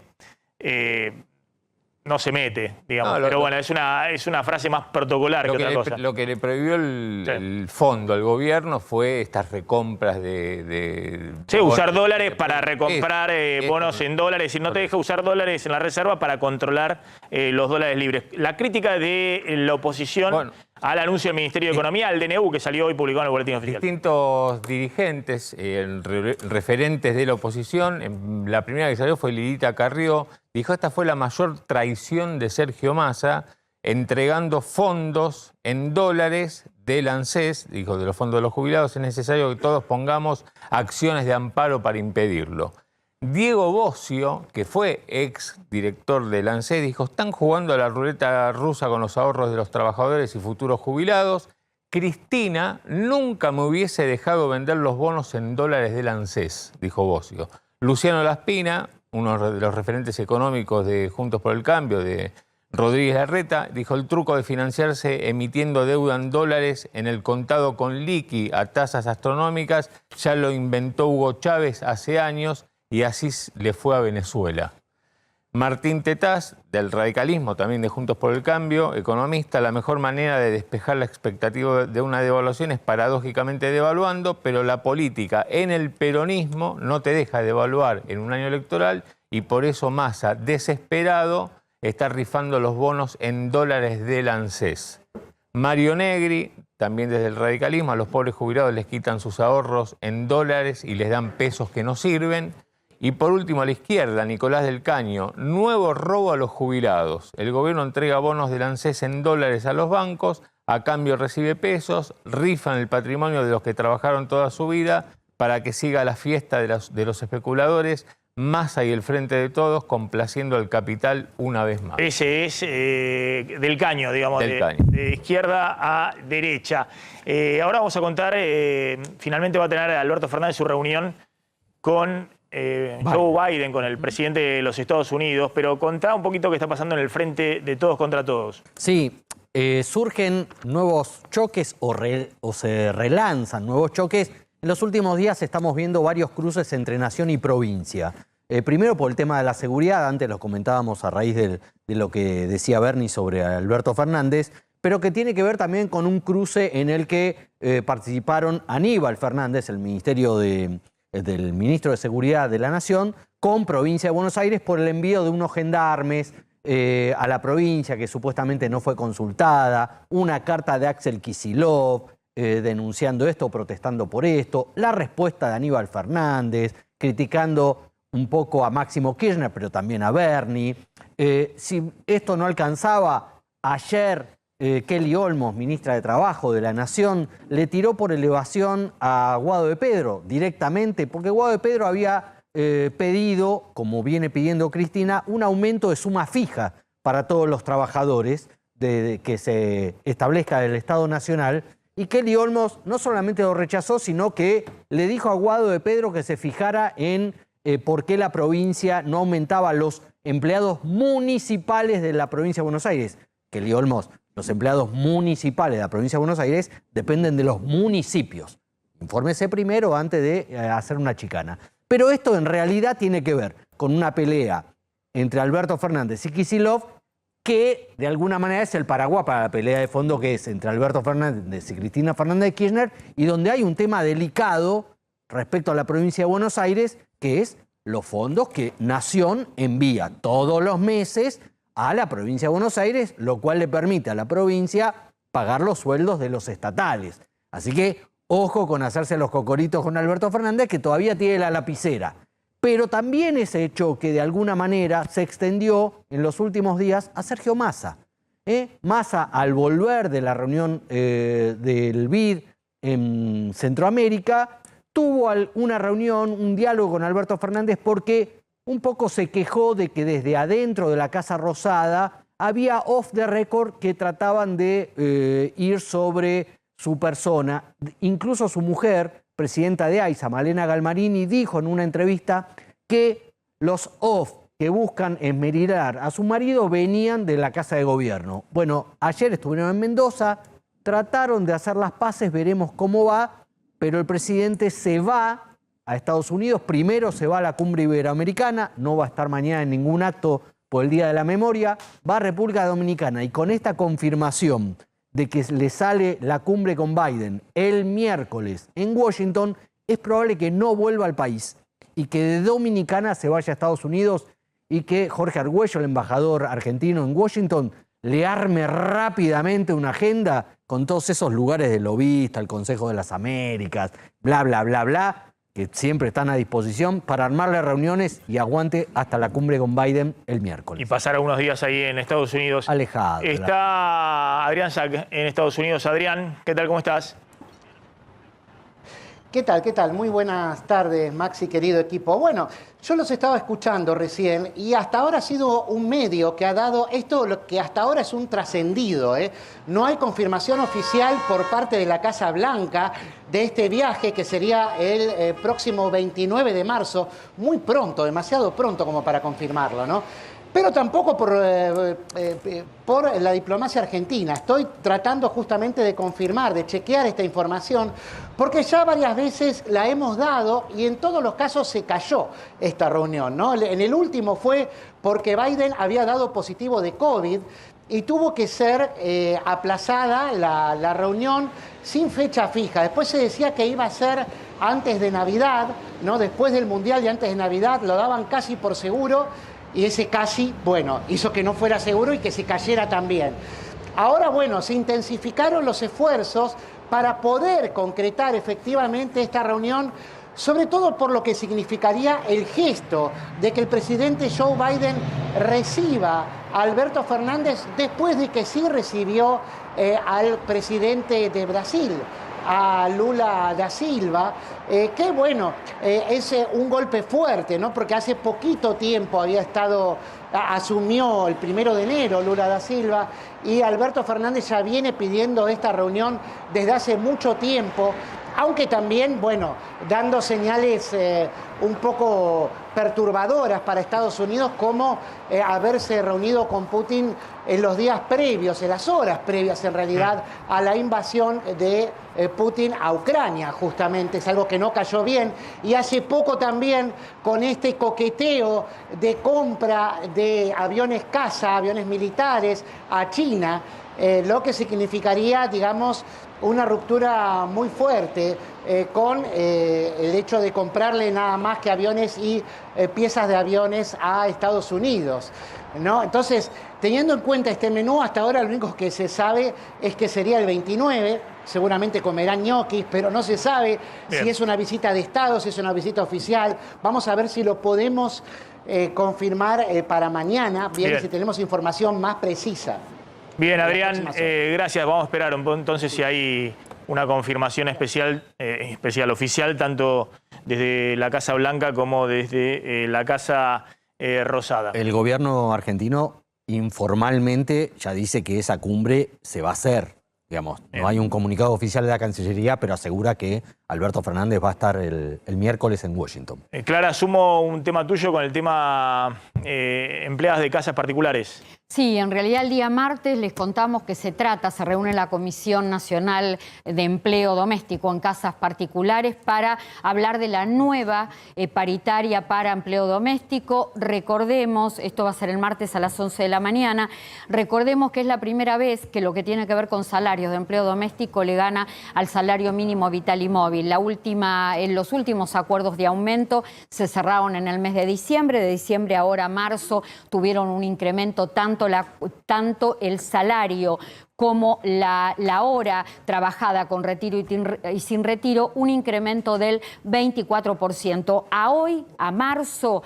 no se mete, digamos. No, pero bueno, es una frase más protocolar que otra cosa. Lo que le prohibió el fondo al gobierno fue estas recompras de Sí, usar dólares para recomprar bonos en dólares, y no te deja usar dólares en la reserva para controlar los dólares libres. La crítica de la oposición al anuncio del Ministerio de Economía, al DNU, que salió hoy publicado en el Boletín Oficial. Distintos dirigentes, referentes de la oposición, la primera que salió fue Lidita Carrió, dijo: esta fue la mayor traición de Sergio Massa, entregando fondos en dólares del ANSES, dijo, de los fondos de los jubilados, es necesario que todos pongamos acciones de amparo para impedirlo. Diego Bossio, que fue ex director del ANSES, dijo, están jugando a la ruleta rusa con los ahorros de los trabajadores y futuros jubilados. Cristina nunca me hubiese dejado vender los bonos en dólares del ANSES, dijo Bossio. Luciano Laspina, uno de los referentes económicos de Juntos por el Cambio, de Rodríguez Larreta, dijo, el truco de financiarse emitiendo deuda en dólares en el contado con liqui a tasas astronómicas ya lo inventó Hugo Chávez hace años y así le fue a Venezuela. Martín Tetaz, del radicalismo, también de Juntos por el Cambio, economista, la mejor manera de despejar la expectativa de una devaluación es paradójicamente devaluando, pero la política en el peronismo no te deja devaluar en un año electoral y por eso Massa, desesperado, está rifando los bonos en dólares del ANSES. Mario Negri, también desde el radicalismo, a los pobres jubilados les quitan sus ahorros en dólares y les dan pesos que no sirven. Y por último, a la izquierda, Nicolás del Caño, nuevo robo a los jubilados. El gobierno entrega bonos del ANSES en dólares a los bancos, a cambio recibe pesos, rifan el patrimonio de los que trabajaron toda su vida para que siga la fiesta de los especuladores. Massa y el Frente de Todos complaciendo al capital una vez más. Ese es del Caño, digamos, de izquierda a derecha. Ahora vamos a contar, finalmente va a tener Alberto Fernández su reunión con Joe Biden, con el presidente de los Estados Unidos, pero contá un poquito qué está pasando en el Frente de Todos contra Todos. Sí, surgen nuevos choques o se relanzan nuevos choques. En los últimos días estamos viendo varios cruces entre nación y provincia. Primero por el tema de la seguridad, antes lo comentábamos a raíz de lo que decía Bernie sobre Alberto Fernández, pero que tiene que ver también con un cruce en el que participaron Aníbal Fernández, el del ministro de Seguridad de la Nación, con Provincia de Buenos Aires por el envío de unos gendarmes a la provincia que supuestamente no fue consultada, una carta de Axel Kicillof denunciando esto, protestando por esto, la respuesta de Aníbal Fernández, criticando un poco a Máximo Kirchner, pero también a Bernie. Si esto no alcanzaba, ayer Kelly Olmos, ministra de Trabajo de la Nación, le tiró por elevación a Guado de Pedro directamente, porque Guado de Pedro había pedido, como viene pidiendo Cristina, un aumento de suma fija para todos los trabajadores que se establezca del Estado Nacional. Y Kelly Olmos no solamente lo rechazó, sino que le dijo a Guado de Pedro que se fijara en por qué la provincia no aumentaba los empleados municipales de la provincia de Buenos Aires. Kelly Olmos, los empleados municipales de la provincia de Buenos Aires dependen de los municipios. Infórmese primero antes de hacer una chicana. Pero esto en realidad tiene que ver con una pelea entre Alberto Fernández y Kicillof, que de alguna manera es el paraguas para la pelea de fondo que es entre Alberto Fernández y Cristina Fernández de Kirchner, y donde hay un tema delicado respecto a la provincia de Buenos Aires, que es los fondos que Nación envía todos los meses a la provincia de Buenos Aires, lo cual le permite a la provincia pagar los sueldos de los estatales. Así que ojo con hacerse los cocoritos con Alberto Fernández, que todavía tiene la lapicera. Pero también ese hecho que de alguna manera se extendió en los últimos días a Sergio Massa. Massa, al volver de la reunión del BID en Centroamérica, tuvo una reunión, un diálogo con Alberto Fernández porque un poco se quejó de que desde adentro de la Casa Rosada había off the record que trataban de ir sobre su persona. Incluso su mujer, presidenta de AISA, Malena Galmarini, dijo en una entrevista que los off que buscan esmerilar a su marido venían de la Casa de Gobierno. Bueno, ayer estuvieron en Mendoza, trataron de hacer las paces, veremos cómo va, pero el presidente se va a Estados Unidos, primero se va a la cumbre iberoamericana, no va a estar mañana en ningún acto por el Día de la Memoria, va a República Dominicana y con esta confirmación de que le sale la cumbre con Biden el miércoles en Washington, es probable que no vuelva al país y que de Dominicana se vaya a Estados Unidos y que Jorge Argüello, el embajador argentino en Washington, le arme rápidamente una agenda con todos esos lugares de lobista, el Consejo de las Américas, bla, bla, bla, bla, que siempre están a disposición para armarle reuniones y aguante hasta la cumbre con Biden el miércoles. Y pasar algunos días ahí en Estados Unidos. Alejado. Está Adrián Sack en Estados Unidos. Adrián, ¿qué tal? ¿Cómo estás? ¿Qué tal? ¿Qué tal? Muy buenas tardes, Maxi, querido equipo. Bueno, yo los estaba escuchando recién y hasta ahora ha sido un medio que ha dado esto, lo que hasta ahora es un trascendido, ¿eh? No hay confirmación oficial por parte de la Casa Blanca de este viaje que sería el próximo 29 de marzo. Muy pronto, demasiado pronto como para confirmarlo, ¿no? Pero tampoco por la diplomacia argentina. Estoy tratando justamente de confirmar, de chequear esta información, porque ya varias veces la hemos dado y en todos los casos se cayó esta reunión, ¿no? En el último fue porque Biden había dado positivo de COVID y tuvo que ser aplazada la reunión sin fecha fija. Después se decía que iba a ser antes de Navidad, ¿no? Después del Mundial y antes de Navidad, lo daban casi por seguro. Y ese casi, bueno, hizo que no fuera seguro y que se cayera también. Ahora, bueno, se intensificaron los esfuerzos para poder concretar efectivamente esta reunión, sobre todo por lo que significaría el gesto de que el presidente Joe Biden reciba a Alberto Fernández después de que sí recibió al presidente de Brasil, a Lula da Silva, que bueno, es un golpe fuerte, ¿no? Porque hace poquito tiempo asumió el 1 de enero Lula da Silva y Alberto Fernández ya viene pidiendo esta reunión desde hace mucho tiempo, aunque también, bueno, dando señales un poco perturbadoras para Estados Unidos, como haberse reunido con Putin en los días previos, en las horas previas en realidad, a la invasión de Putin a Ucrania, justamente. Es algo que no cayó bien. Y hace poco también con este coqueteo de compra de aviones caza, aviones militares a China, lo que significaría, digamos, una ruptura muy fuerte con el hecho de comprarle nada más que aviones y piezas de aviones a Estados Unidos, ¿no? Entonces, teniendo en cuenta este menú, hasta ahora lo único que se sabe es que sería el 29, seguramente comerán ñoquis, pero no se sabe si es una visita de Estado, si es una visita oficial. Vamos a ver si lo podemos confirmar para mañana, bien, si tenemos información más precisa. Bien, Adrián, gracias. Vamos a esperar entonces si hay una confirmación especial oficial, tanto desde la Casa Blanca como desde la Casa Rosada. El gobierno argentino informalmente ya dice que esa cumbre se va a hacer. Digamos, no hay un comunicado oficial de la Cancillería, pero asegura que Alberto Fernández va a estar el miércoles en Washington. Clara, sumo un tema tuyo con el tema empleadas de casas particulares. Sí, en realidad el día martes les contamos que se reúne la Comisión Nacional de Empleo Doméstico en Casas Particulares para hablar de la nueva paritaria para empleo doméstico. Recordemos, esto va a ser el martes a las 11 de la mañana, recordemos que es la primera vez que lo que tiene que ver con salarios de empleo doméstico le gana al salario mínimo vital y móvil. Los últimos acuerdos de aumento se cerraron en el mes de diciembre ahora a marzo tuvieron un incremento tanto el salario como la hora trabajada con retiro y sin retiro, un incremento del 24%. A marzo,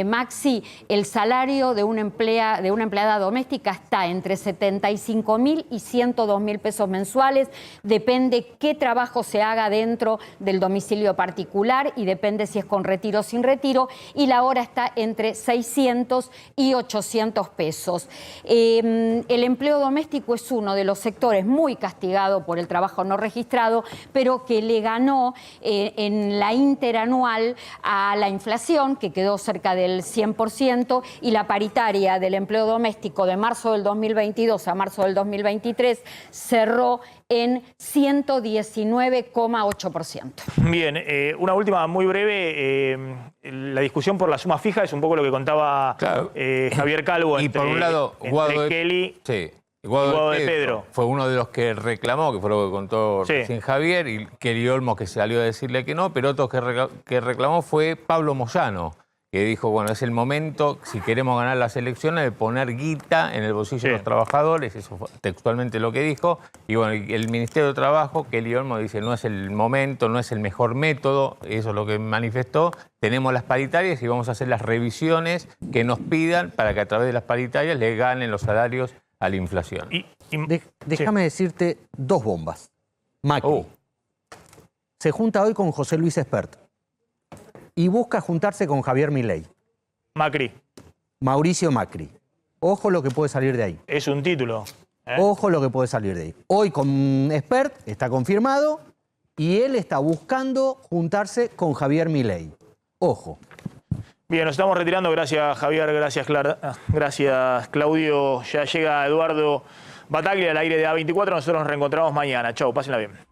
Maxi, el salario de una empleada doméstica está entre 75.000 y 102.000 pesos mensuales. Depende qué trabajo se haga dentro del domicilio particular y depende si es con retiro o sin retiro. Y la hora está entre 600 y 800 pesos. El empleo doméstico es uno de los sectores muy castigado por el trabajo no registrado, pero que le ganó en la interanual a la inflación, que quedó cerca del 100%, y la paritaria del empleo doméstico de marzo del 2022 a marzo del 2023 cerró en 119,8%. Bien, una última muy breve. La discusión por la suma fija es un poco lo que contaba Javier Calvo y por un lado, Kelly y Guado de Pedro. Fue uno de los que reclamó, que fue lo que contó recién Javier, y Kelly Olmos que salió a decirle que no, pero otro que reclamó fue Pablo Moyano, que dijo, bueno, es el momento, si queremos ganar las elecciones, de poner guita en el bolsillo de los trabajadores, eso fue textualmente lo que dijo, y bueno, el Ministerio de Trabajo, Kelly Olmos, dice, no es el momento, no es el mejor método, eso es lo que manifestó, tenemos las paritarias y vamos a hacer las revisiones que nos pidan para que a través de las paritarias le ganen los salarios a la inflación. Déjame decirte dos bombas. Macri se junta hoy con José Luis Espert y busca juntarse con Javier Milei. Macri. Mauricio Macri. Ojo lo que puede salir de ahí. Es un título. Ojo lo que puede salir de ahí. Hoy con Espert está confirmado y él está buscando juntarse con Javier Milei. Ojo. Bien, nos estamos retirando. Gracias, Javier. Gracias, Claudio. Ya llega Eduardo Bataglia al aire de A24. Nosotros nos reencontramos mañana. Chau, pásenla bien.